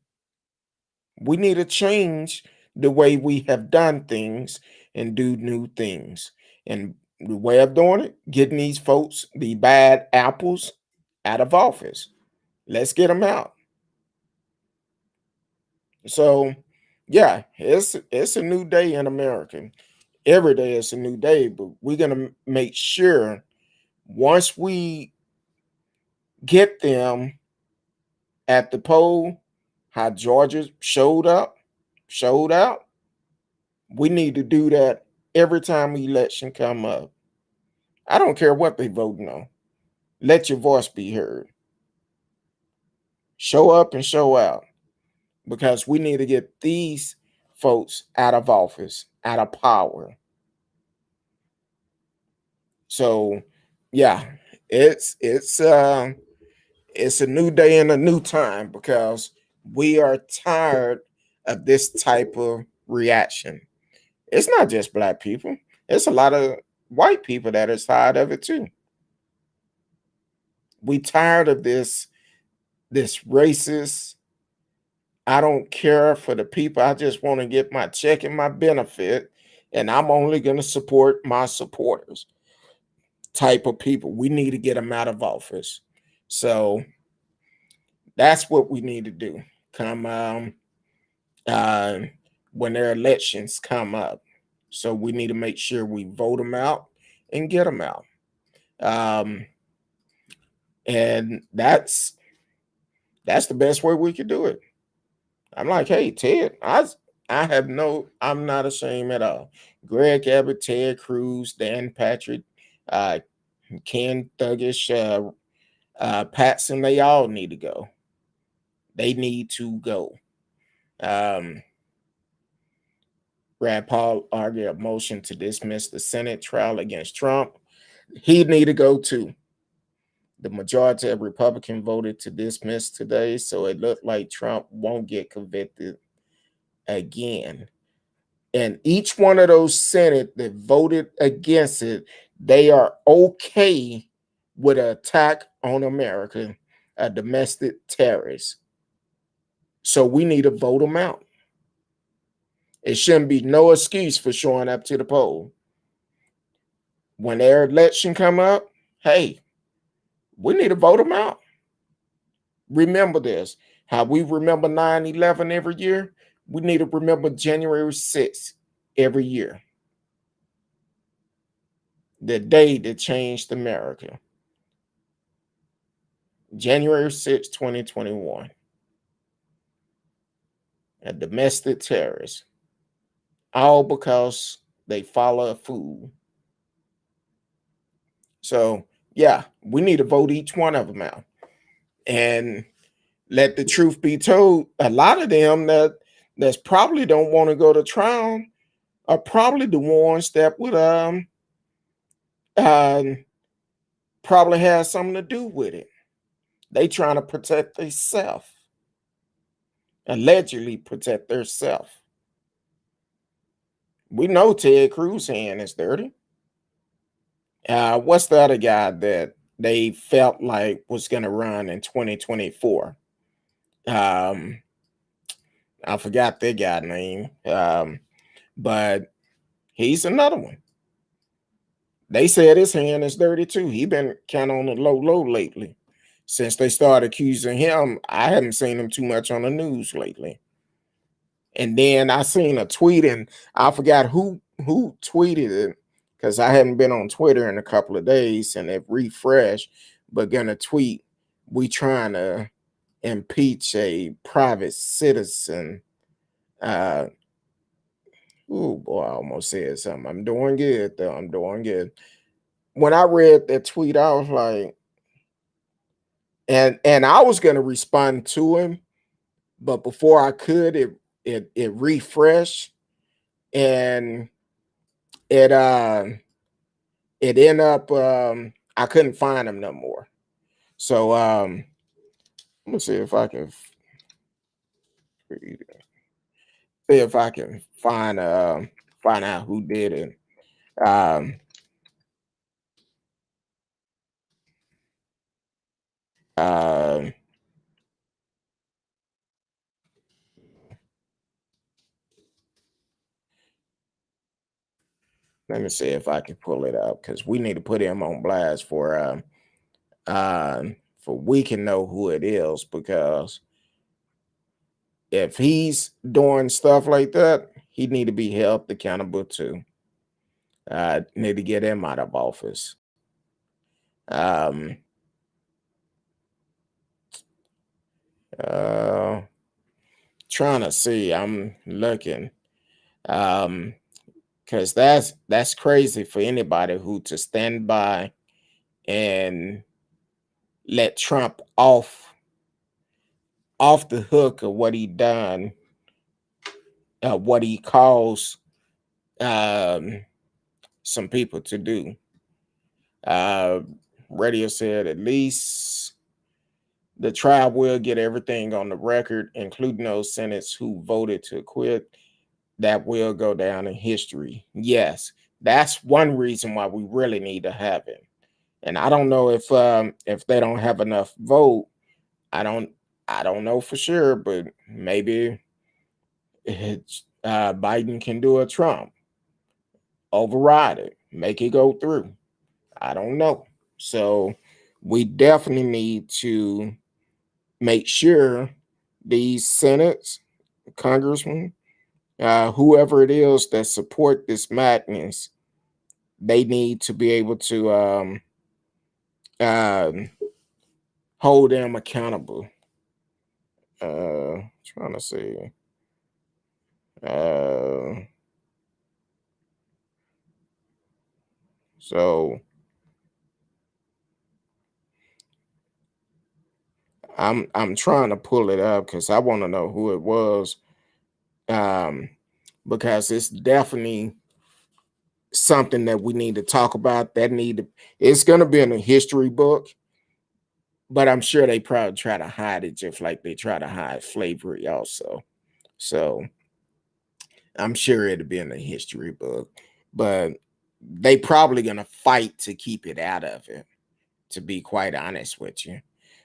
We need to change the way we have done things and do new things. And the way of doing it, getting these folks, the bad apples, out of office. Let's get them out. So yeah, it's a new day in America. Every day is a new day, but we're gonna make sure once we get them at the poll, how Georgia showed out. We need to do that every time election come up. I don't care what they voting on. Let your voice be heard. Show up and show out because we need to get these folks out of office, out of power. So, yeah, it's it's uh, it's a new day and a new time because we are tired of this type of reaction. It's not just black people; it's a lot of white people that are tired of it too. We tired of this racist. I don't care for the people. I just want to get my check and my benefit, and I'm only going to support my supporters type of people. We need to get them out of office. So that's what we need to do. Come uh, when their elections come up. So we need to make sure we vote them out and get them out. Um, and that's the best way we could do it. I'm like, hey, Ted, I'm not ashamed at all. Greg Abbott, Ted Cruz, Dan Patrick, uh, Ken Thuggish, Patson, they all need to go. They need to go. Um, Rand Paul argued a motion to dismiss the Senate trial against Trump. He need to go too. The majority of Republicans voted to dismiss today, so it looked like Trump won't get convicted again. And each one of those Senate that voted against it, they are okay with an attack on America, a domestic terrorist. So we need to vote them out. It shouldn't be no excuse for showing up to the poll. When their election come up, hey, we need to vote them out. Remember this. How we remember 9/11 every year, we need to remember January 6th every year. The day that changed America. January 6, 2021. A domestic terrorist. All because they follow a fool. So, yeah, we need to vote each one of them out. And let the truth be told, a lot of them that's probably don't want to go to trial are probably the ones that would um probably have something to do with it. They trying to protect themselves, allegedly protect themselves. We know Ted Cruz hand is dirty. What's the other guy that they felt like was going to run in 2024? Um, I forgot that guy name, but he's another one. They said his hand is dirty too. He been kind of on the low lately. Since they started accusing him, I haven't seen him too much on the news lately. And then I seen a tweet, and I forgot who tweeted it because I hadn't been on Twitter in a couple of days, and it refreshed. But gonna tweet, we trying to impeach a private citizen. Uh, oh boy, I almost said something. I'm doing good though. I'm doing good. When I read that tweet, I was like, and I was gonna respond to him, but before I could, it refreshed and it it ended up I couldn't find him no more. So let me see if I can see if I can find out who did it. Um uh let me see if I can pull it up because we need to put him on blast uh for we can know who it is because If he's doing stuff like that, he need to be held accountable too. Need to get him out of office. Um, uh, Trying to see. I'm looking. Because that's crazy for anybody who to stand by and let Trump off the hook of what he done, what he caused um, some people to do. Uh, Radio said at least the trial will get everything on the record, including those senators who voted to acquit. That will go down in history. Yes, that's one reason why we really need to have it. And I don't know if they don't have enough vote. I don't I don't know for sure, but maybe Biden can do a Trump, override it, make it go through. I don't know. So we definitely need to make sure these senates, congressmen, whoever it is that support this madness, they need to be able to um, hold them accountable. Trying to see. Uh, so I'm trying to pull it up because I want to know who it was. Um, because it's definitely something that we need to talk about. It's gonna be in a history book, but I'm sure they probably try to hide it just like they try to hide slavery also. So I'm sure it'll be in the history book, but they probably gonna fight to keep it out of it, to be quite honest with you.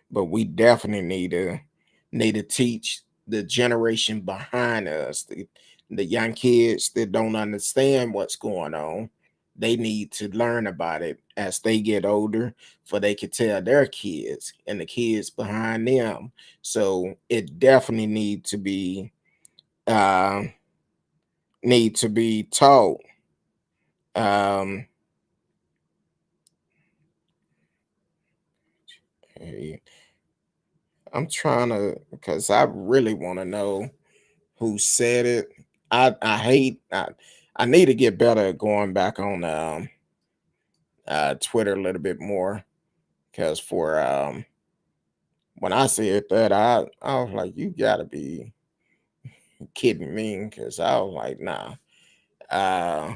But we definitely need to teach the generation behind us, the young kids that don't understand what's going on. They need to learn about it as they get older, for they could tell their kids and the kids behind them. So it definitely uh, need to be taught. Um, hey, I'm trying to, because I really want to know who said it. I hate I need to get better at going back on Twitter a little bit more, because for when I said that, I was like, you gotta be kidding me, because I was like, nah. Uh,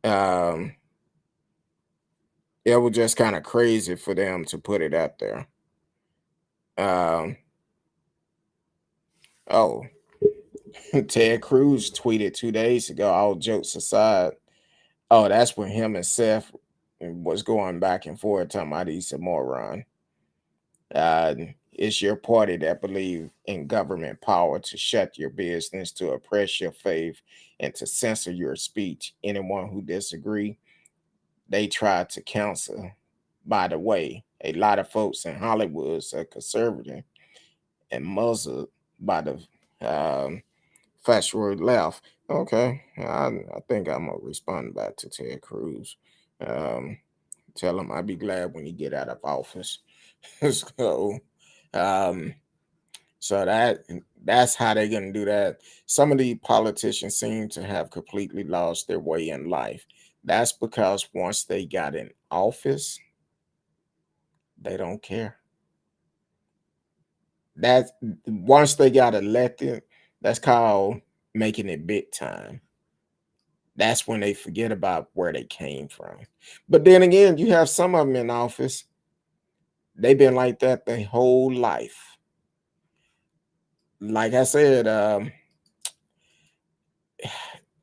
um, it was just kind of crazy for them to put it out there. Um, oh, Ted Cruz tweeted 2 days ago. All jokes aside, oh, that's when him and Seth was going back and forth talking about he's a moron. Uh, it's your party that believe in government power to shut your business, to oppress your faith, and to censor your speech. Anyone who disagree, they try to counsel. By the way, a lot of folks in Hollywood are conservative and muzzled by the um, fashionable left. Okay, I think I'm gonna respond back to Ted Cruz. Um, Tell him I'd be glad when you get out of office. so, um, so that's how they're gonna do that. Some of the politicians seem to have completely lost their way in life. That's because once they got in office, they don't care. That's once they got elected, that's called making it big time. That's when they forget about where they came from. But then again, you have some of them in office, they've been like that their whole life. Like I said,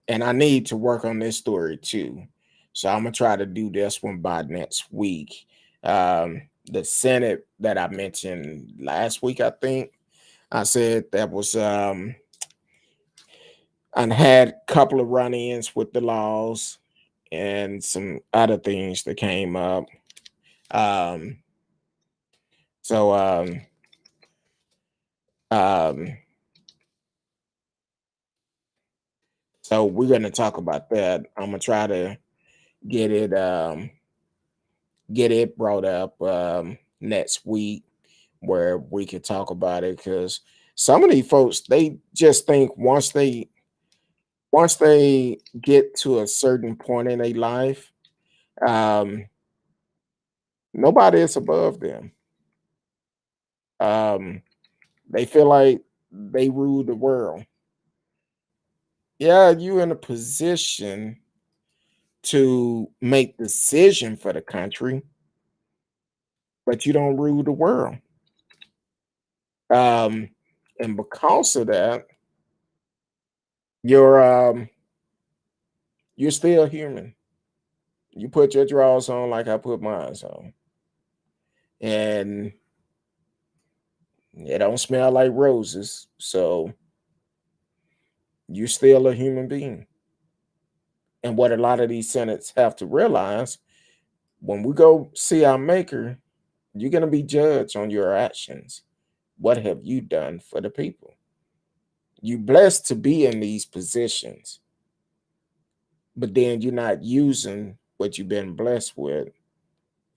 and I need to work on this story too. So I'm gonna try to do this one by next week. The Senate that I mentioned last week, I think I said that was I had a couple of run-ins with the laws and some other things that came up. Um, so Um, so we're gonna talk about that. I'm gonna try to get it get it brought up next week where we could talk about it because some of these folks they just think once they get to a certain point in their life, um, nobody is above them. Um, they feel like they rule the world. Yeah, you in a position to make decision for the country, but you don't rule the world. Um, and because of that, you're you're still human. You put your drawers on like I put mine on, and it don't smell like roses. So you're still a human being. And what a lot of these senates have to realize when we go see our maker, you're going to be judged on your actions. What have you done for the people? You blessed to be in these positions, but then you're not using what you've been blessed with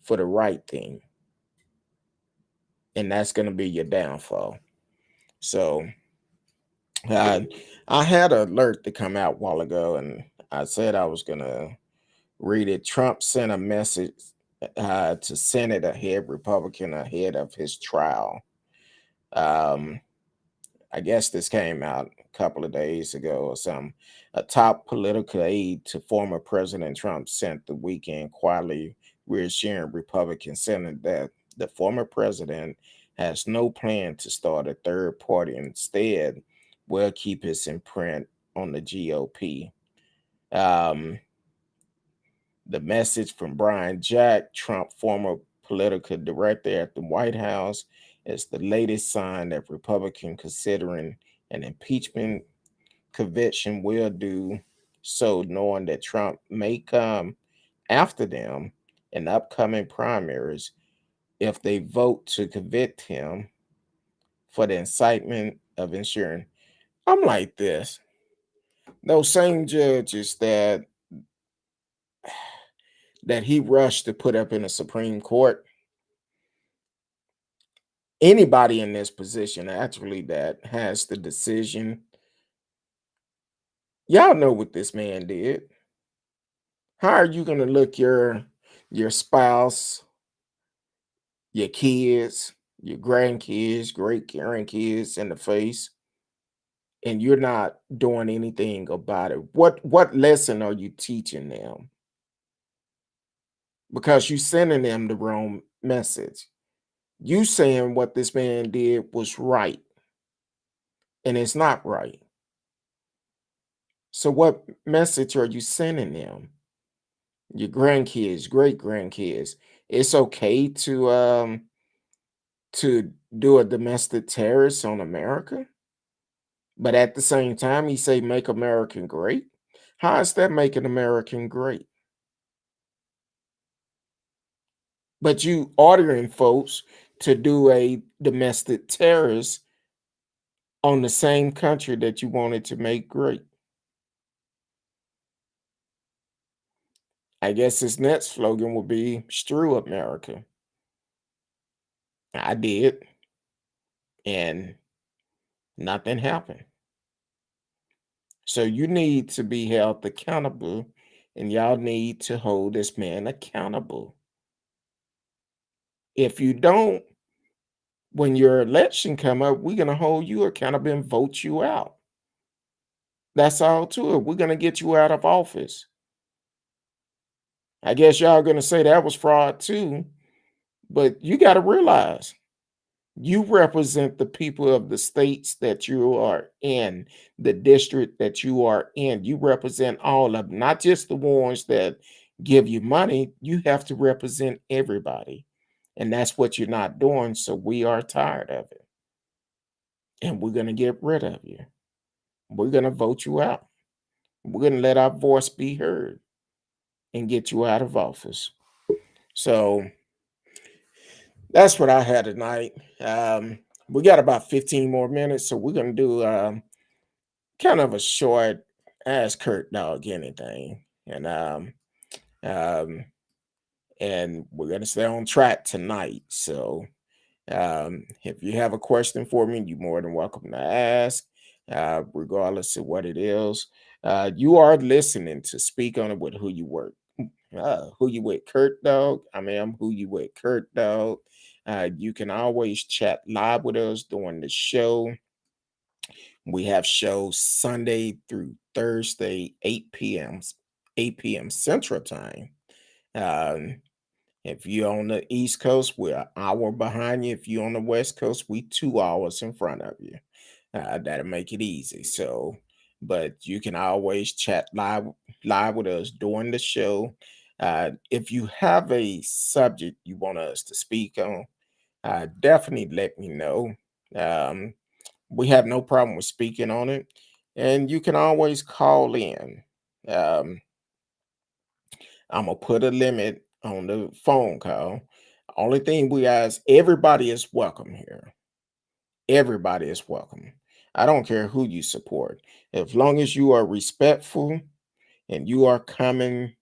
for the right thing. And that's going to be your downfall. So uh, I had an alert to come out a while ago, and I said I was going to read it. Trump sent a message to Senate ahead, Republican ahead of his trial. Um, I guess this came out a couple of days ago or something. A top political aide to former President Trump sent the weekend quietly reassuring Republican Senate that the former president has no plan to start a third party. Instead, will keep his imprint on the GOP. Um, the message from Brian Jack, Trump former political director at the White House, is the latest sign that Republicans considering an impeachment conviction will do so, knowing that Trump may come after them in upcoming primaries if they vote to convict him for the incitement of insurance. I'm like this. Those same judges that he rushed to put up in the Supreme Court, anybody in this position actually that has the decision, y'all know what this man did. How are you going to look your spouse, your kids, your grandkids, great grandkids in the face, and you're not doing anything about it? What lesson are you teaching them? Because you sending them the wrong message. You saying what this man did was right, and it's not right. So what message are you sending them? Your grandkids, great grandkids. It's okay to do a domestic terrorist on America, but at the same time he say make American great. How is that making American great? But you ordering folks to do a domestic terrorist on the same country that you wanted to make great. I guess his next slogan will be "Screw America." I did, and nothing happened. So you need to be held accountable, and y'all need to hold this man accountable. If you don't, when your election come up, we're gonna hold you accountable and vote you out. That's all to it. We're gonna get you out of office. I guess y'all gonna say that was fraud too, but you got to realize you represent the people of the states that you are in, the district that you are in. You represent all of them, not just the ones that give you money. You have to represent everybody. And that's what you're not doing. So we are tired of it. And we're going to get rid of you. We're going to vote you out. We're going to let our voice be heard and get you out of office. So that's what I had tonight. We got about 15 more minutes, so we're gonna do kind of a short ask Kurt Dog anything. Um and we're gonna stay on track tonight. So if you have a question for me, you're more than welcome to ask, regardless of what it is. You are listening to Speak On It with Who You Work. Who you with, Kurt Dog? I'm Who You With, Kurt Dog. You can always chat live with us during the show. We have shows Sunday through Thursday, 8 p.m. Central Time. Um, if you're on the East Coast, we're an hour behind you. If you're on the West Coast, we 2 hours in front of you. That'll make it easy. So, but you can always chat live with us during the show. If you have a subject you want us to speak on, definitely let me know. Um, we have no problem with speaking on it, and you can always call in. Um, I'm gonna put a limit on the phone call. Only thing we ask, everybody is welcome here. Everybody is welcome. I don't care who you support. As long as you are respectful and you are coming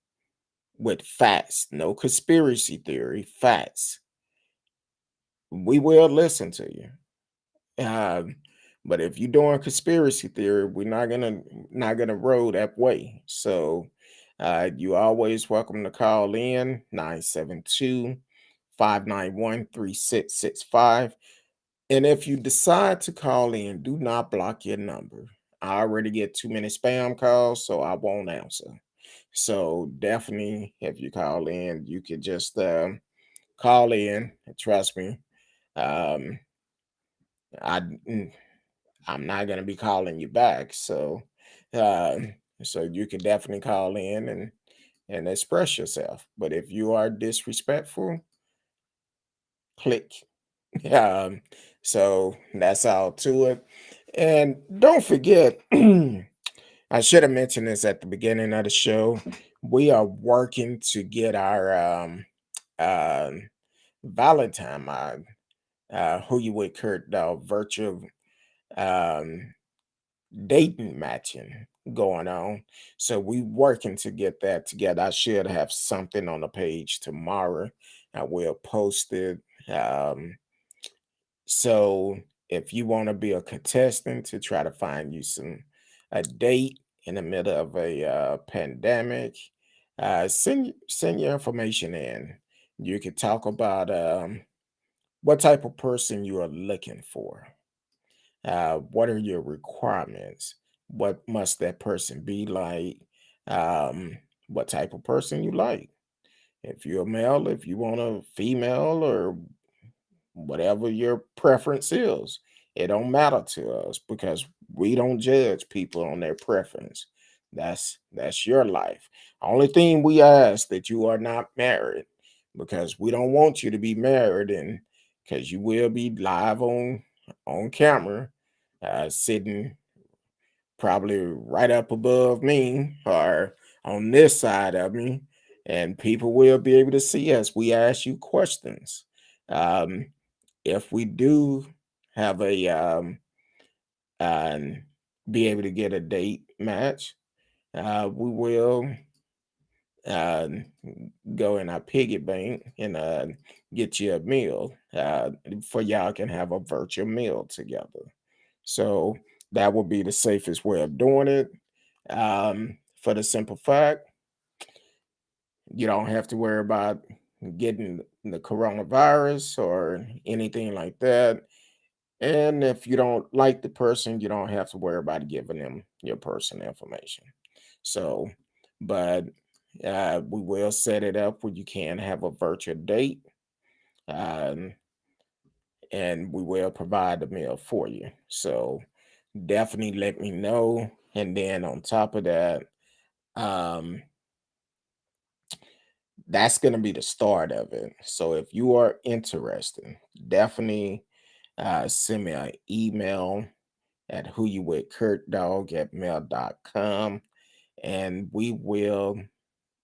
with facts, no conspiracy theory, facts, we will listen to you. Um, but if you're doing conspiracy theory, we're not gonna roll that way. So you always welcome to call in 972-591-3665. And if you decide to call in, do not block your number. I already get too many spam calls, so I won't answer. So definitely, if you call in, you could just call in. And trust me, um, I I'm not gonna be calling you back. Uh, so you can definitely call in and express yourself. But if you are disrespectful, click. Um, so that's all to it. And don't forget, I should have mentioned this at the beginning of the show. We are working to get our um Valentine, who you with Kurt, virtual um dating matching going on. So we working to get that together. I should have something on the page tomorrow. I will post it. So if you want to be a contestant to try to find you a date in the middle of a pandemic, send your information in. You can talk about what type of person you are looking for. What are your requirements? What must that person be like? Um, what type of person you like? If you're a male, if you want a female, or whatever your preference is, it don't matter to us because we don't judge people on their preference. That's your life. Only thing we ask that you are not married, because we don't want you to be married, and because you will be live on camera, sitting probably right up above me or on this side of me, and people will be able to see us. We ask you questions. Um, if we do have a and be able to get a date match, we will uh, go in our piggy bank and get you a meal, for y'all can have a virtual meal together. So that would be the safest way of doing it. For the simple fact, you don't have to worry about getting the coronavirus or anything like that. And if you don't like the person, you don't have to worry about giving them your personal information. So, but we will set it up where you can have a virtual date, um, and we will provide the meal for you. So, definitely let me know. And then on top of that, um, that's going to be the start of it. So, if you are interested, definitely send me an email at who you with kurtdog at mail.com, and we will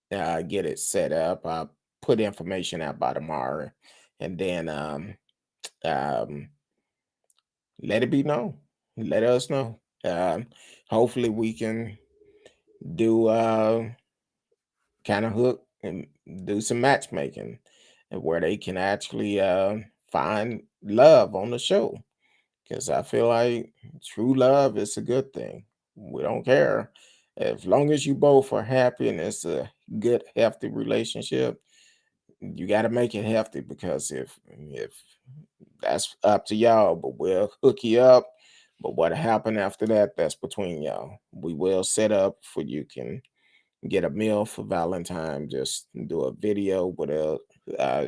get it set up. I'll put information out by tomorrow, and then um, let it be known. Let us know. Hopefully we can do kind of hook and do some matchmaking where they can actually find love on the show. Because I feel like true love is a good thing. We don't care. As long as you both are happy and it's a good, healthy relationship, you got to make it healthy, because if that's up to y'all, but we'll hook you up. But what happened after that, that's between y'all. We will set up for you can get a meal for Valentine. Just do a video with uh,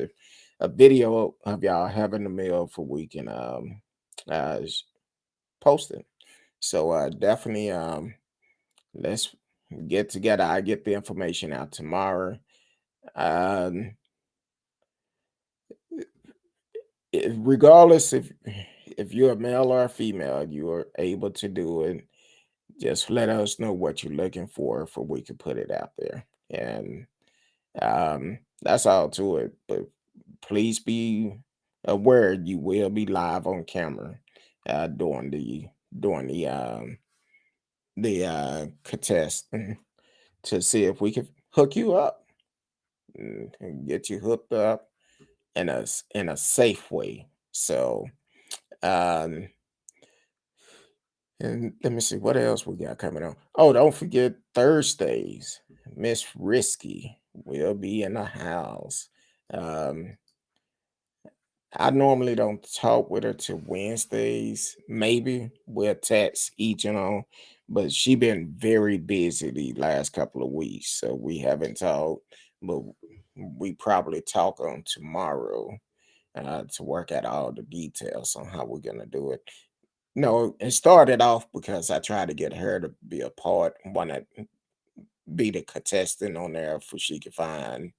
a video of y'all having a meal for we can post it. So definitely let's get together. I get the information out tomorrow. Um, Regardless if you're a male or a female, you are able to do it. Just let us know what you're looking for we can put it out there. And that's all to it. But please be aware you will be live on camera during the contest to see if we can hook you up and get you hooked up in a safe way. So um and let me see what else we got coming on. Oh, don't forget Thursdays. Miss Risky will be in the house. Um, I normally don't talk with her till Wednesdays. Maybe we'll text each and all, but she been very busy the last couple of weeks, so we haven't talked. But we probably talk on tomorrow to work out all the details on how we're gonna do it. No, it started off because I tried to get her to be a part, want to be the contestant on there for she could find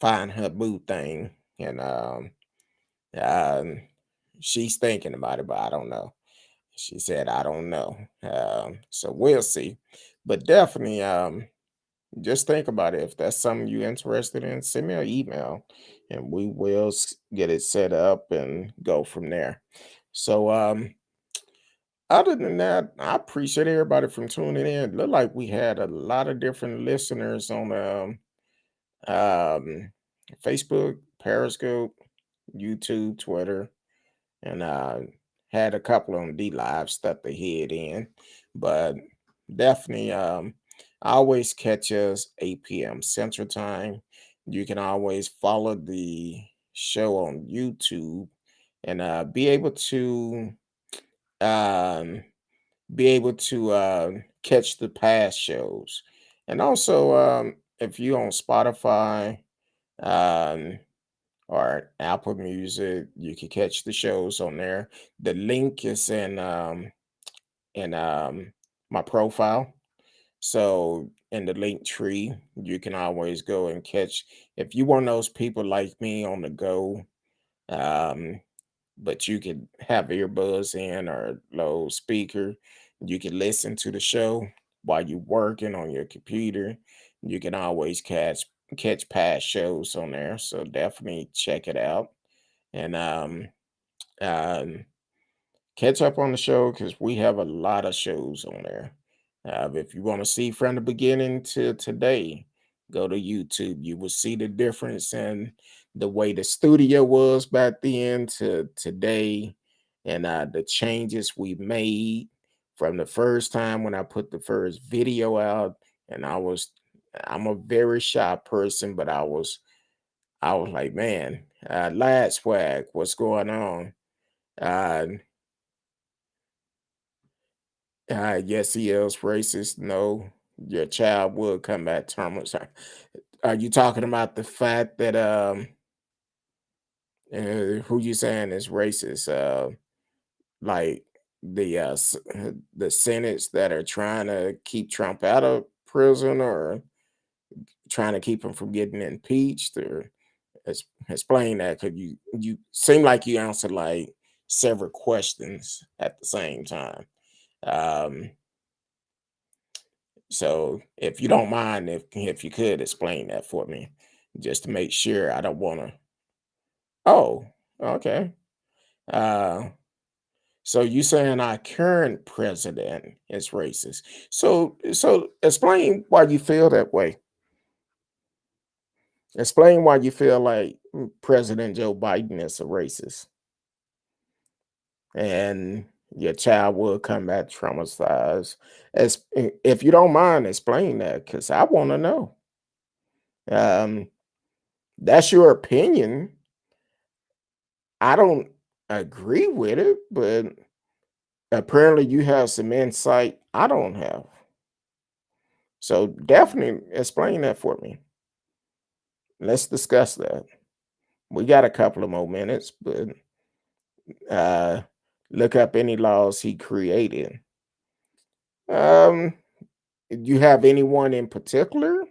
her boo thing, and um, she's thinking about it, but I don't know. She said I don't know, so we'll see. But definitely, just think about it. If that's something you're interested in, send me an email, and we will get it set up and go from there. So other than that, I appreciate everybody from tuning in. Look like we had a lot of different listeners on um, Facebook, Periscope, YouTube, Twitter, and had a couple on D Live stuck their head in. But definitely, always catch us 8 p.m. Central Time. You can always follow the show on YouTube and um, be able to catch the past shows. And also, if you're on Spotify um, or Apple Music, you can catch the shows on there. The link is in my profile. So in the link tree, you can always go and catch. If you one of those people like me on the go, um, but you could have earbuds in or low speaker. You can listen to the show while you're working on your computer. You can always catch past shows on there. So definitely check it out. And um catch up on the show because we have a lot of shows on there. If you want to see from the beginning to today, go to YouTube. You will see the difference in the way the studio was back then to today, and the changes we made from the first time when I put the first video out. And I'm a very shy person, but I was like, man, lad swag, what's going on? Uh, yes, he is racist. No, your child would come back harmless. Are you talking about the fact that who you saying is racist? Like the senates that are trying to keep Trump out of prison or trying to keep him from getting impeached, or explain that? Because you seem like you answered like several questions at the same time. Um, So if you don't mind, if you could explain that for me, just to make sure I don't want to. Oh, okay. Uh, So you saying our current president is racist. So explain why you feel that way. Explain why you feel like President Joe Biden is a racist. And your child will come back traumatized. If you don't mind, explain that because I want to know. Um, that's your opinion. I don't agree with it, but apparently you have some insight I don't have. So definitely explain that for me. Let's discuss that. We got a couple of more minutes, but uh, look up any laws he created. Um, you have anyone in particular?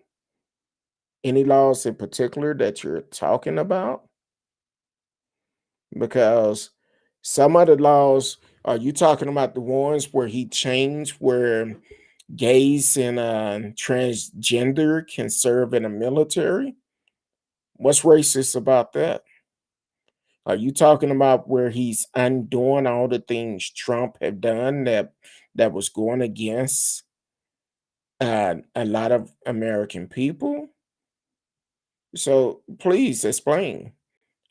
Any laws in particular that you're talking about? Because some of the laws, are you talking about the ones where he changed where gays and transgender can serve in the military? What's racist about that? Are you talking about where he's undoing all the things Trump had done that was going against a lot of American people? So please explain.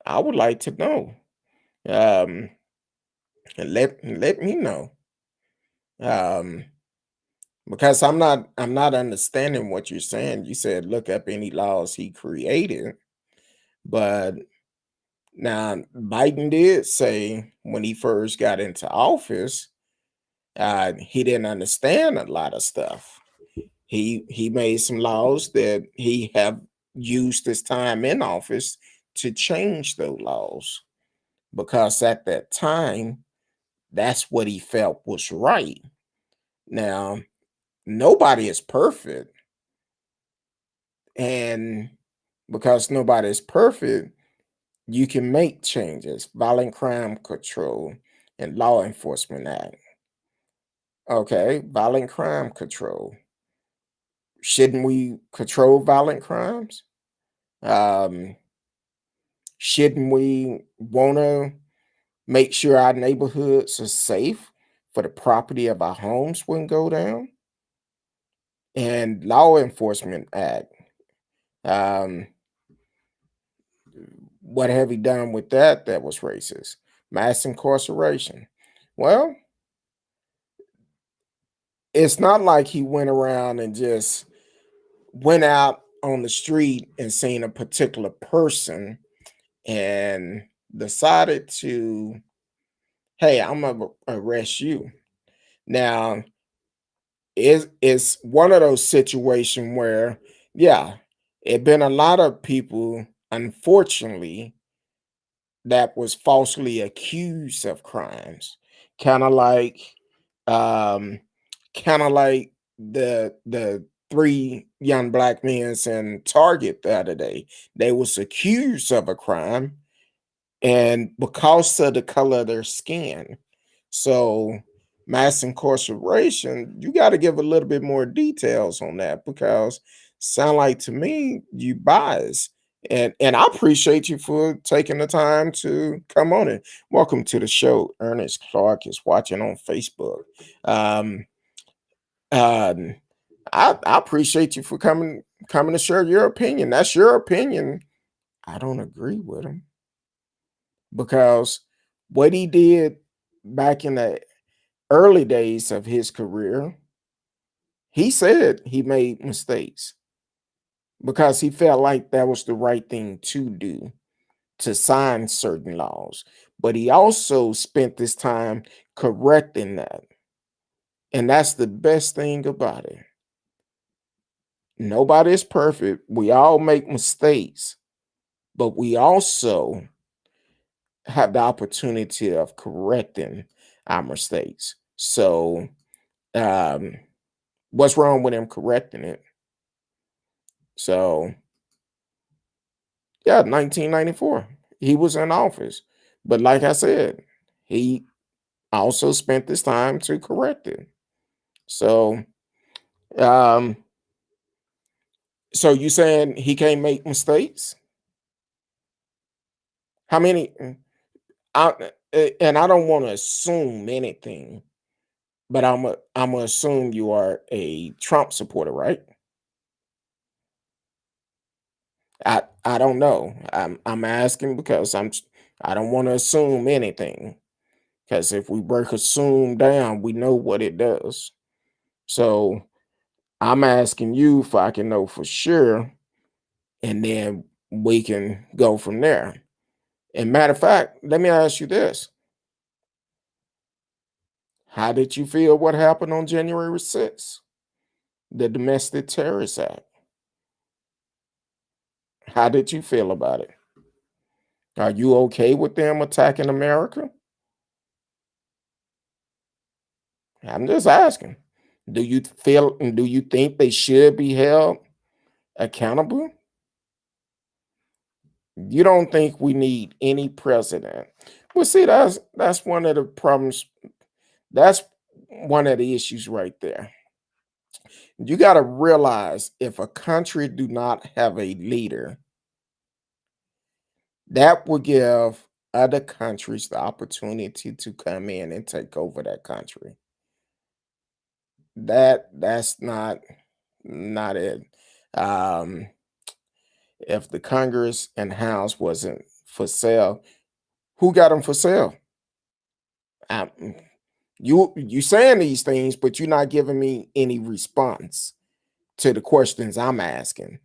I would like to know. Um, let me know. Um, because I'm not understanding what you're saying. You said look up any laws he created, but now Biden did say when he first got into office, he didn't understand a lot of stuff. He made some laws that he have used his time in office to change those laws because at that time that's what he felt was right. Now, nobody is perfect, and because nobody is perfect, you can make changes. Violent Crime Control and Law Enforcement Act. Okay, violent crime control. Shouldn't we control violent crimes? Um, shouldn't we want to make sure our neighborhoods are safe for the property of our homes wouldn't go down? And Law Enforcement Act. Um, what have he done with that that was racist? Mass incarceration. Well, it's not like he went around and just went out on the street and seen a particular person and decided to, hey, I'm gonna arrest you. Now, it's one of those situations where, yeah, it been a lot of people, unfortunately, that was falsely accused of crimes, kind of like, um, kind of like the three young black men in Target the other day. They was accused of a crime, and because of the color of their skin. So mass incarceration, you got to give a little bit more details on that because sound like to me you bias. And I appreciate you for taking the time to come on it. Welcome to the show. Ernest Clark is watching on Facebook. Um, um, I appreciate you for coming to share your opinion. That's your opinion. I don't agree with him because what he did back in the early days of his career, he said he made mistakes because he felt like that was the right thing to do to sign certain laws. But he also spent this time correcting that. And that's the best thing about it. Nobody is perfect. We all make mistakes, but we also have the opportunity of correcting our mistakes. So, um, what's wrong with him correcting it? So, yeah, 1994, he was in office. But like I said, he also spent this time to correct it. So, um, so you saying he can't make mistakes? How many? I, and I don't want to assume anything, but I'm gonna assume you are a Trump supporter, right? I don't know. I'm asking because I don't want to assume anything, because if we break assume down, we know what it does. So I'm asking you if I can know for sure, and then we can go from there. And matter of fact, let me ask you this. How did you feel what happened on January 6th? The Domestic Terrorist Act. How did you feel about it? Are you okay with them attacking America? I'm just asking. Do you think they should be held accountable? You don't think we need any president. Well, see, that's one of the problems. That's one of the issues right there. You got to realize, if a country do not have a leader, that will give other countries the opportunity to come in and take over that country. That's not it. Um, if the Congress and House wasn't for sale, who got them for sale? Um, you saying these things, but you're not giving me any response to the questions I'm asking.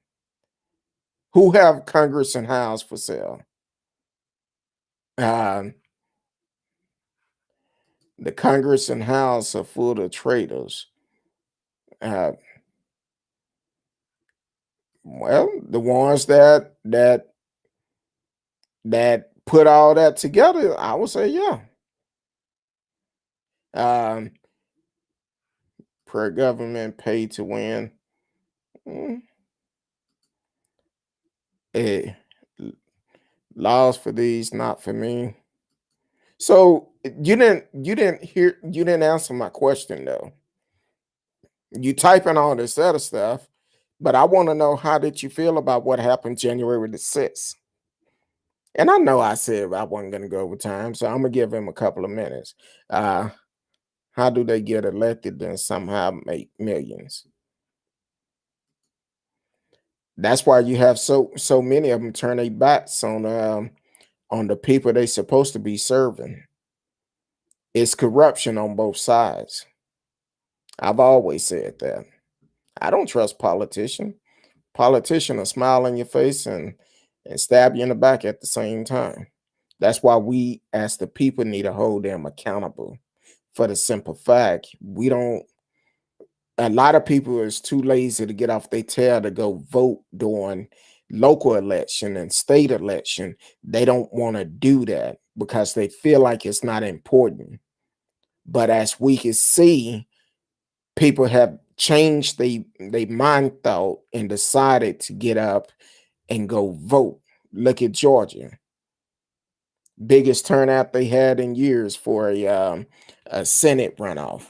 Who have Congress and House for sale? Um, the Congress and House are full of traitors. Uh, well, the ones that put all that together, I would say, yeah. Um, per government, pay to win. Mm, eh, l- laws for these, not for me. So you didn't answer my question though. You typing all this other stuff, but I want to know, how did you feel about what happened January the 6th? And I know I said I wasn't gonna go over time, so I'm gonna give him a couple of minutes. Uh how do they get elected and somehow make millions? That's why you have so many of them turn their backs on the people they supposed to be serving. It's corruption on both sides. I've always said that. I don't trust politicians. Politicians will smile in your face and stab you in the back at the same time. That's why we, as the people, need to hold them accountable. For the simple fact, we don't. A lot of people is too lazy to get off their tail to go vote during local election and state election. They don't want to do that because they feel like it's not important. But as we can see, people have changed they mind thought and decided to get up and go vote. Look at Georgia, biggest turnout they had in years for a Senate runoff,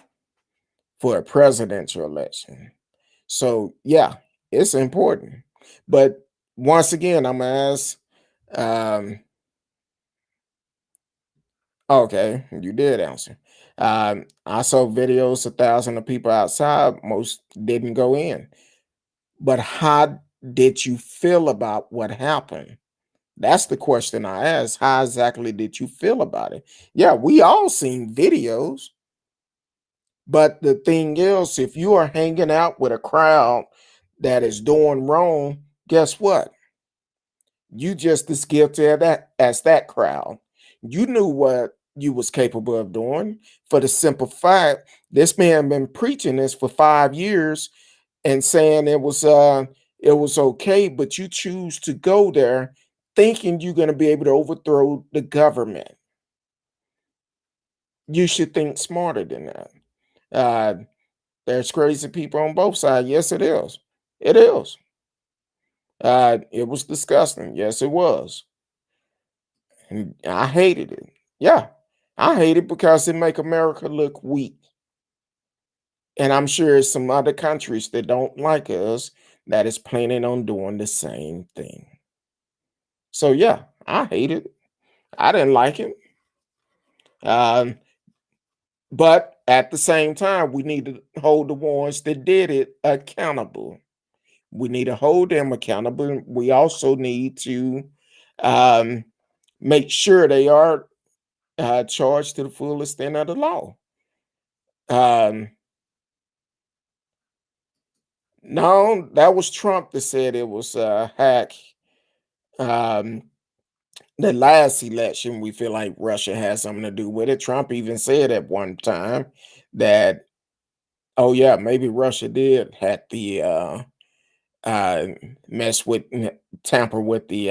for a presidential election. So yeah, it's important. But once again, I'm gonna ask. Um, okay, you did answer. I saw videos, 1,000 of people outside. Most didn't go in. But how did you feel about what happened? That's the question I asked. How exactly did you feel about it? Yeah, we all seen videos, but the thing is, if you are hanging out with a crowd that is doing wrong, guess what? You just as guilty of that as that crowd. You knew what you was capable of doing. For the simple fact, this man been preaching this for 5 years and saying it was okay, but you choose to go there thinking you're going to be able to overthrow the government. You should think smarter than that. Uh, there's crazy people on both sides. Yes, it is. It is. It was disgusting. Yes, it was. And I hated it. Yeah, I hate it because it make America look weak. And I'm sure there's some other countries that don't like us that is planning on doing the same thing. So yeah, I hate it. I didn't like it. Um, but at the same time, we need to hold the ones that did it accountable. We need to hold them accountable. We also need to um, make sure they are charged to the full extent of the law. Um, no, that was Trump that said it was a hack. Um, the last election, we feel like Russia has something to do with it. Trump even said at one time that, oh yeah, maybe Russia did hack the uh, mess with, tamper with the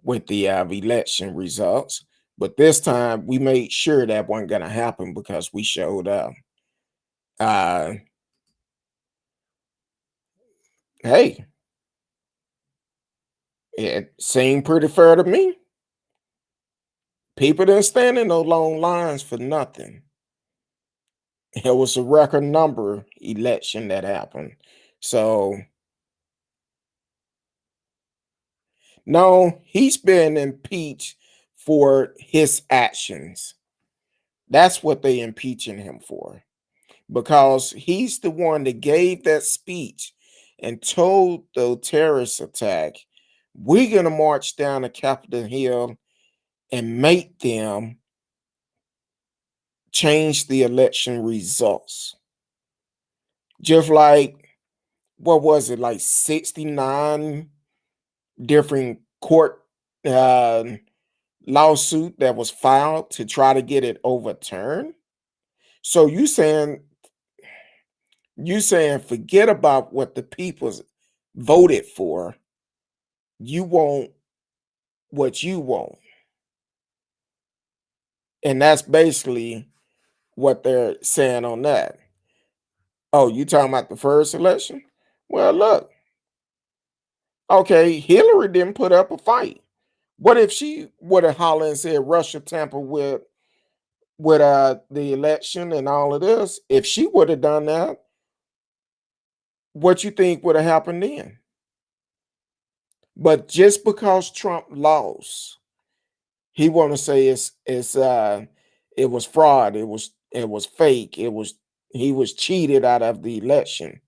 election results. But this time, we made sure that wasn't going to happen because we showed up. Uh, hey, it seemed pretty fair to me. People didn't stand in no long lines for nothing. It was a record number election that happened. So, no, he's been impeached for his actions. That's what they impeaching him for. Because he's the one that gave that speech and told the terrorist attack, we're going to march down to Capitol Hill and make them change the election results. Just like, what was it, like 69 different court uh, lawsuit that was filed to try to get it overturned. So you saying forget about what the people voted for. You want what you want. And that's basically what they're saying on that. Oh, you talking about the first election? Well, look, okay, Hillary didn't put up a fight. What if she would have hollered and said Russia tampered with the election and all of this? If she would have done that, what you think would have happened then? But just because Trump lost, he want to say it was fraud, it was fake, he was cheated out of the election.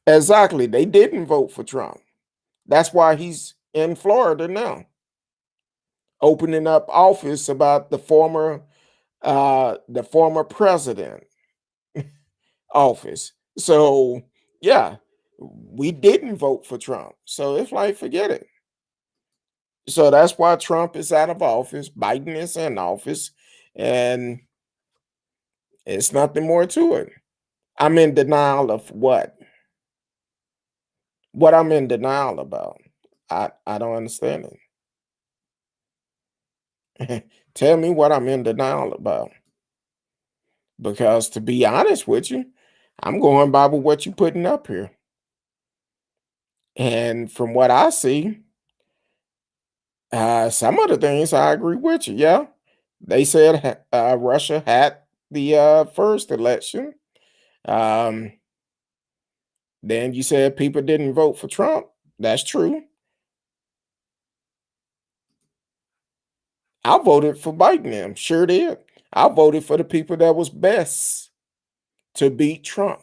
Exactly. They didn't vote for Trump. That's why he's in Florida now, opening up office about the former president office. So yeah, we didn't vote for Trump. So it's like forget it. So that's why Trump is out of office, Biden is in office, and it's nothing more to it. I'm in denial of what? What I'm in denial about. I don't understand it. Tell me what I'm in denial about. Because to be honest with you, I'm going by with what you're putting up here. And from what I see, some of the things I agree with you. Yeah, they said Russia had the first election. Um, then you said people didn't vote for Trump. That's true. I voted for Biden. Them sure did. I voted for the people that was best to beat Trump.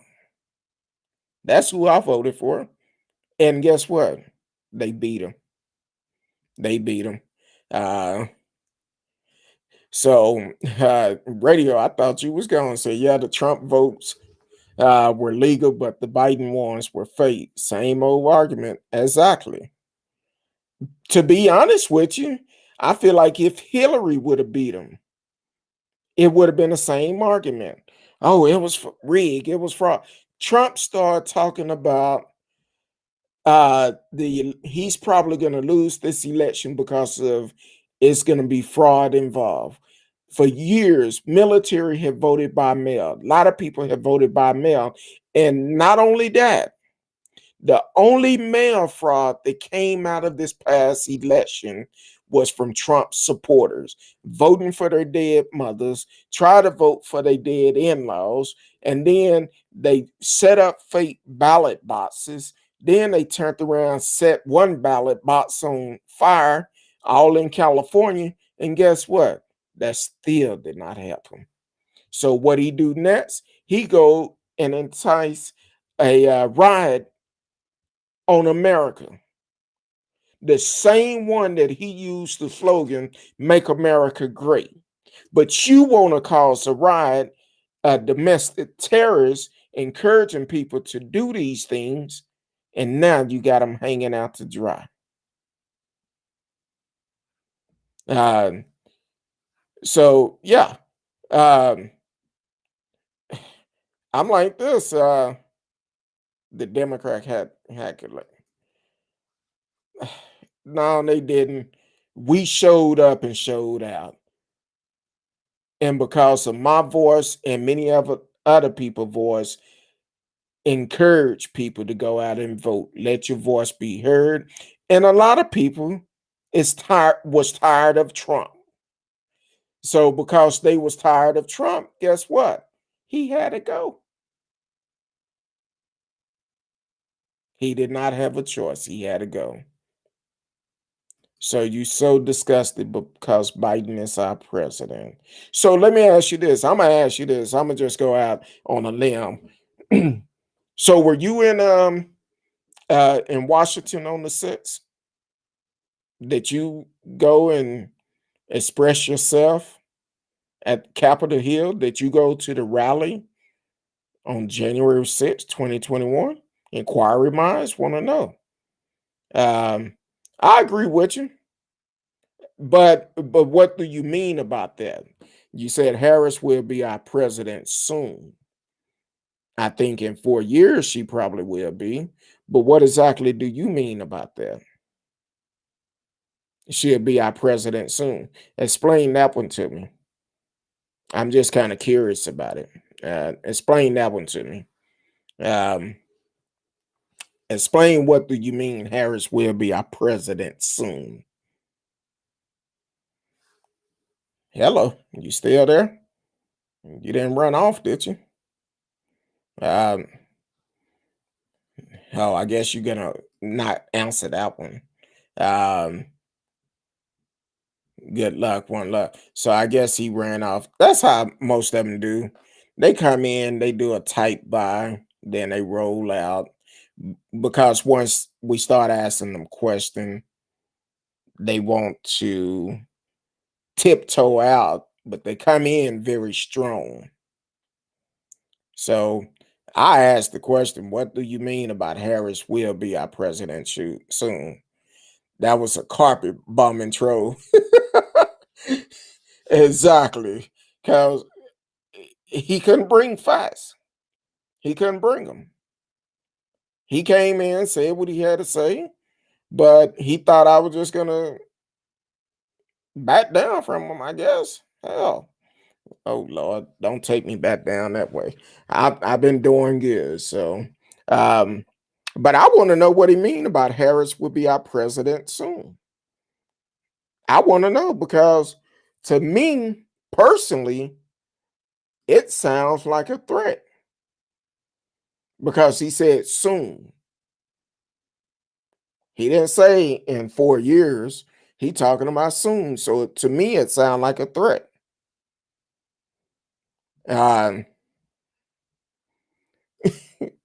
That's who I voted for. And guess what? They beat him. They beat him. Uh, so radio, I thought you was going to say, yeah, the Trump votes were legal, but the Biden ones were fake. Same old argument. Exactly. To be honest with you, I feel like if Hillary would have beat him, it would have been the same argument. Oh, it was rigged. It was fraud. Trump started talking about the he's probably going to lose this election because of it's going to be fraud involved. For years, military have voted by mail. A lot of people have voted by mail, and not only that, the only mail fraud that came out of this past election was from Trump supporters voting for their dead mothers, try to vote for their dead in-laws, and then they set up fake ballot boxes. Then they turned around, set one ballot box on fire all in California. And guess what? That still did not help him. So what he do next? He go and entice a riot on America, the same one that he used the slogan "Make America Great." But you want to cause a riot, domestic terrorists, encouraging people to do these things, and now you got them hanging out to dry. Um, so yeah, um, I'm like this. The Democrat had no, they didn't. We showed up and showed out, and because of my voice and many other people's voice, encourage people to go out and vote. Let your voice be heard. And a lot of people was tired of Trump. So because they was tired of Trump, guess what? He had to go. He did not have a choice. He had to go. So you so disgusted because Biden is our president. So let me ask you this. I'm gonna ask you this. I'm gonna just go out on a limb. So were you in Washington on the 6th? Did you go and express yourself at Capitol Hill? Did you go to the rally on January 6th, 2021? Inquiry minds want to know. Um, I agree with you, but what do you mean about that? You said Harris will be our president soon. I think in 4 years she probably will be. But what exactly do you mean about that? She'll be our president soon. Explain that one to me. I'm just kind of curious about it. Explain that one to me. Um, Explain what do you mean Harris will be our president soon? Hello, you still there? You didn't run off, did you? Um, oh, I guess you're gonna not answer that one. Um, Good luck, one luck. So I guess he ran off. That's how most of them do. They come in, they do a tight buy, then they roll out. Because once we start asking them questions, they want to tiptoe out, but they come in very strong. So I asked the question, what do you mean about Harris will be our president soon? That was a carpet bombing troll. Exactly. Because he couldn't bring facts. He couldn't bring them. He came in, said what he had to say, but he thought I was just gonna back down from him, I guess. Hell. Oh Lord, don't take me back down that way. I've been doing good. So um, but I want to know what he mean about Harris will be our president soon. I want to know because to me personally, it sounds like a threat because he said soon. He didn't say in 4 years. He talking about soon. So to me, it sounds like a threat. Um,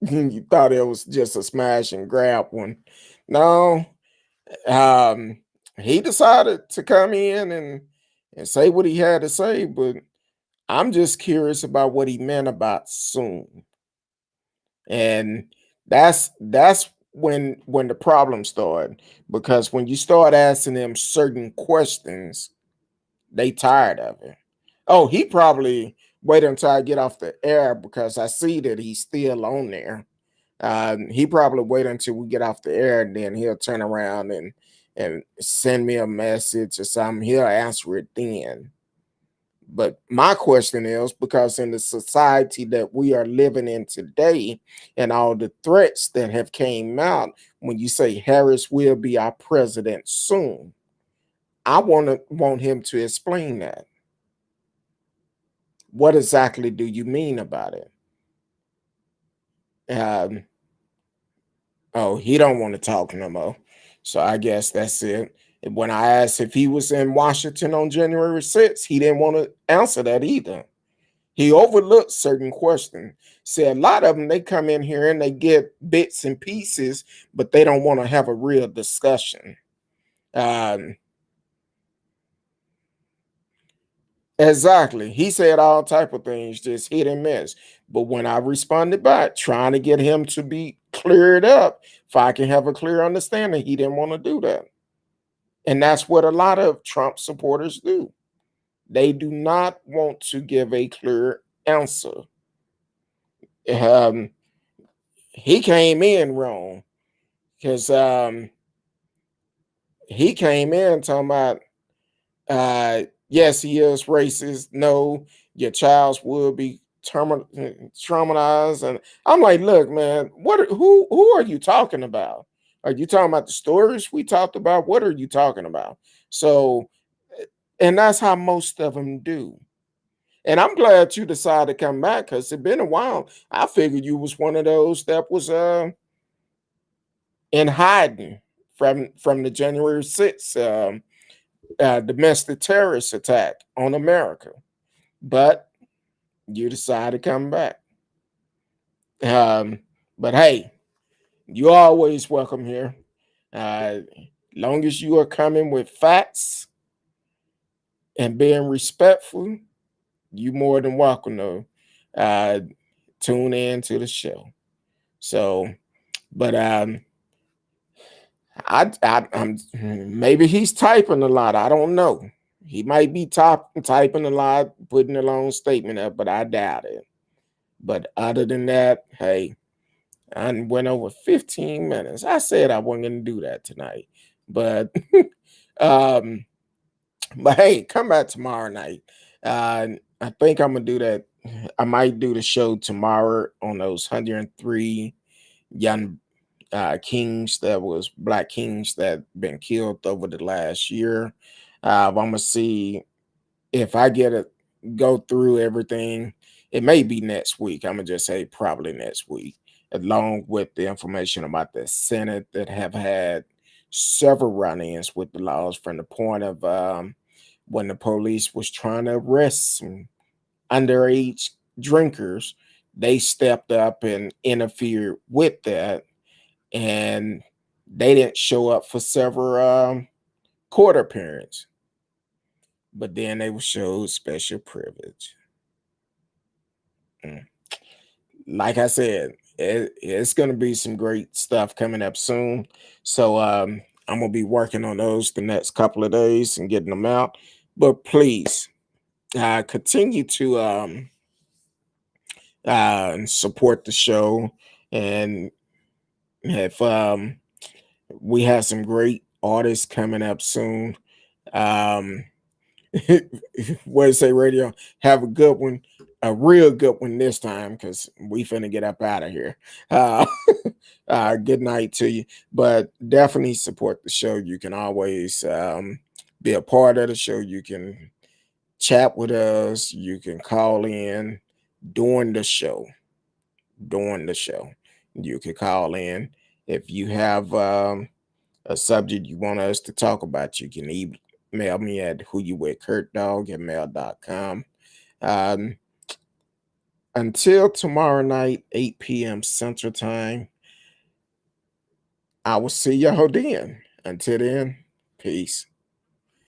you thought it was just a smash and grab one. No, um, he decided to come in and say what he had to say, but I'm just curious about what he meant about soon. And that's when the problem started because when you start asking them certain questions, they tired of it. Oh, he probably wait until I get off the air because I see that he's still on there. He probably wait until we get off the air and then he'll turn around and send me a message or something. He'll answer it then. But my question is because in the society that we are living in today and all the threats that have came out, when you say Harris will be our president soon, I want him to explain that. What exactly do you mean about it? Um, oh, he don't want to talk no more. So I guess that's it. When I asked if he was in Washington on January 6th, he didn't want to answer that either. He overlooked certain questions. Said a lot of them, they come in here and they get bits and pieces, but they don't want to have a real discussion. Exactly. He said all type of things, just hit and miss. But when I responded back, trying to get him to be cleared up, if I can have a clear understanding, he didn't want to do that. And that's what a lot of Trump supporters do. They do not want to give a clear answer. Um, he came in wrong because he came in talking about yes, he is racist. No, your child will be traumatized. And I'm like, look, man, who are you talking about? Are you talking about the stories we talked about? What are you talking about? So, and that's how most of them do. And I'm glad you decided to come back because it's been a while. I figured you was one of those that was in hiding from the January 6th domestic terrorist attack on America. But you decided to come back. But hey, you're always welcome here. Long as you are coming with facts and being respectful, you more than welcome to tune in to the show. So, but I'm maybe he's typing a lot. I don't know. He might be typing a lot, putting a long statement up, but I doubt it. But other than that, hey, I went over 15 minutes. I said I wasn't going to do that tonight, but um, but hey, come back tomorrow night. I think I'm gonna do that. I might do the show tomorrow on those 103 young kings that was black kings that been killed over the last year. I'm gonna see if I get it, go through everything. It may be next week. I'm gonna just say probably next week, along with the information about the Senate that have had several run-ins with the laws from the point of when the police was trying to arrest some underage drinkers. They stepped up and interfered with that, and they didn't show up for several court appearances. But then they were showed special privilege. Like I said, it's going to be some great stuff coming up soon. So I'm going to be working on those the next couple of days and getting them out. But please continue to support the show. And if we have some great artists coming up soon. Wednesday Radio, have a good one, a real good one this time, because we finna get up out of here. Good night to you, but definitely support the show. You can always be a part of the show. You can chat with us. You can call in during the show. You can call in if you have a subject you want us to talk about. You can email me at whoyouwithkurtdog@mail.com. Until tomorrow night, 8 p.m. Central Time, I will see y'all then. Until then, peace.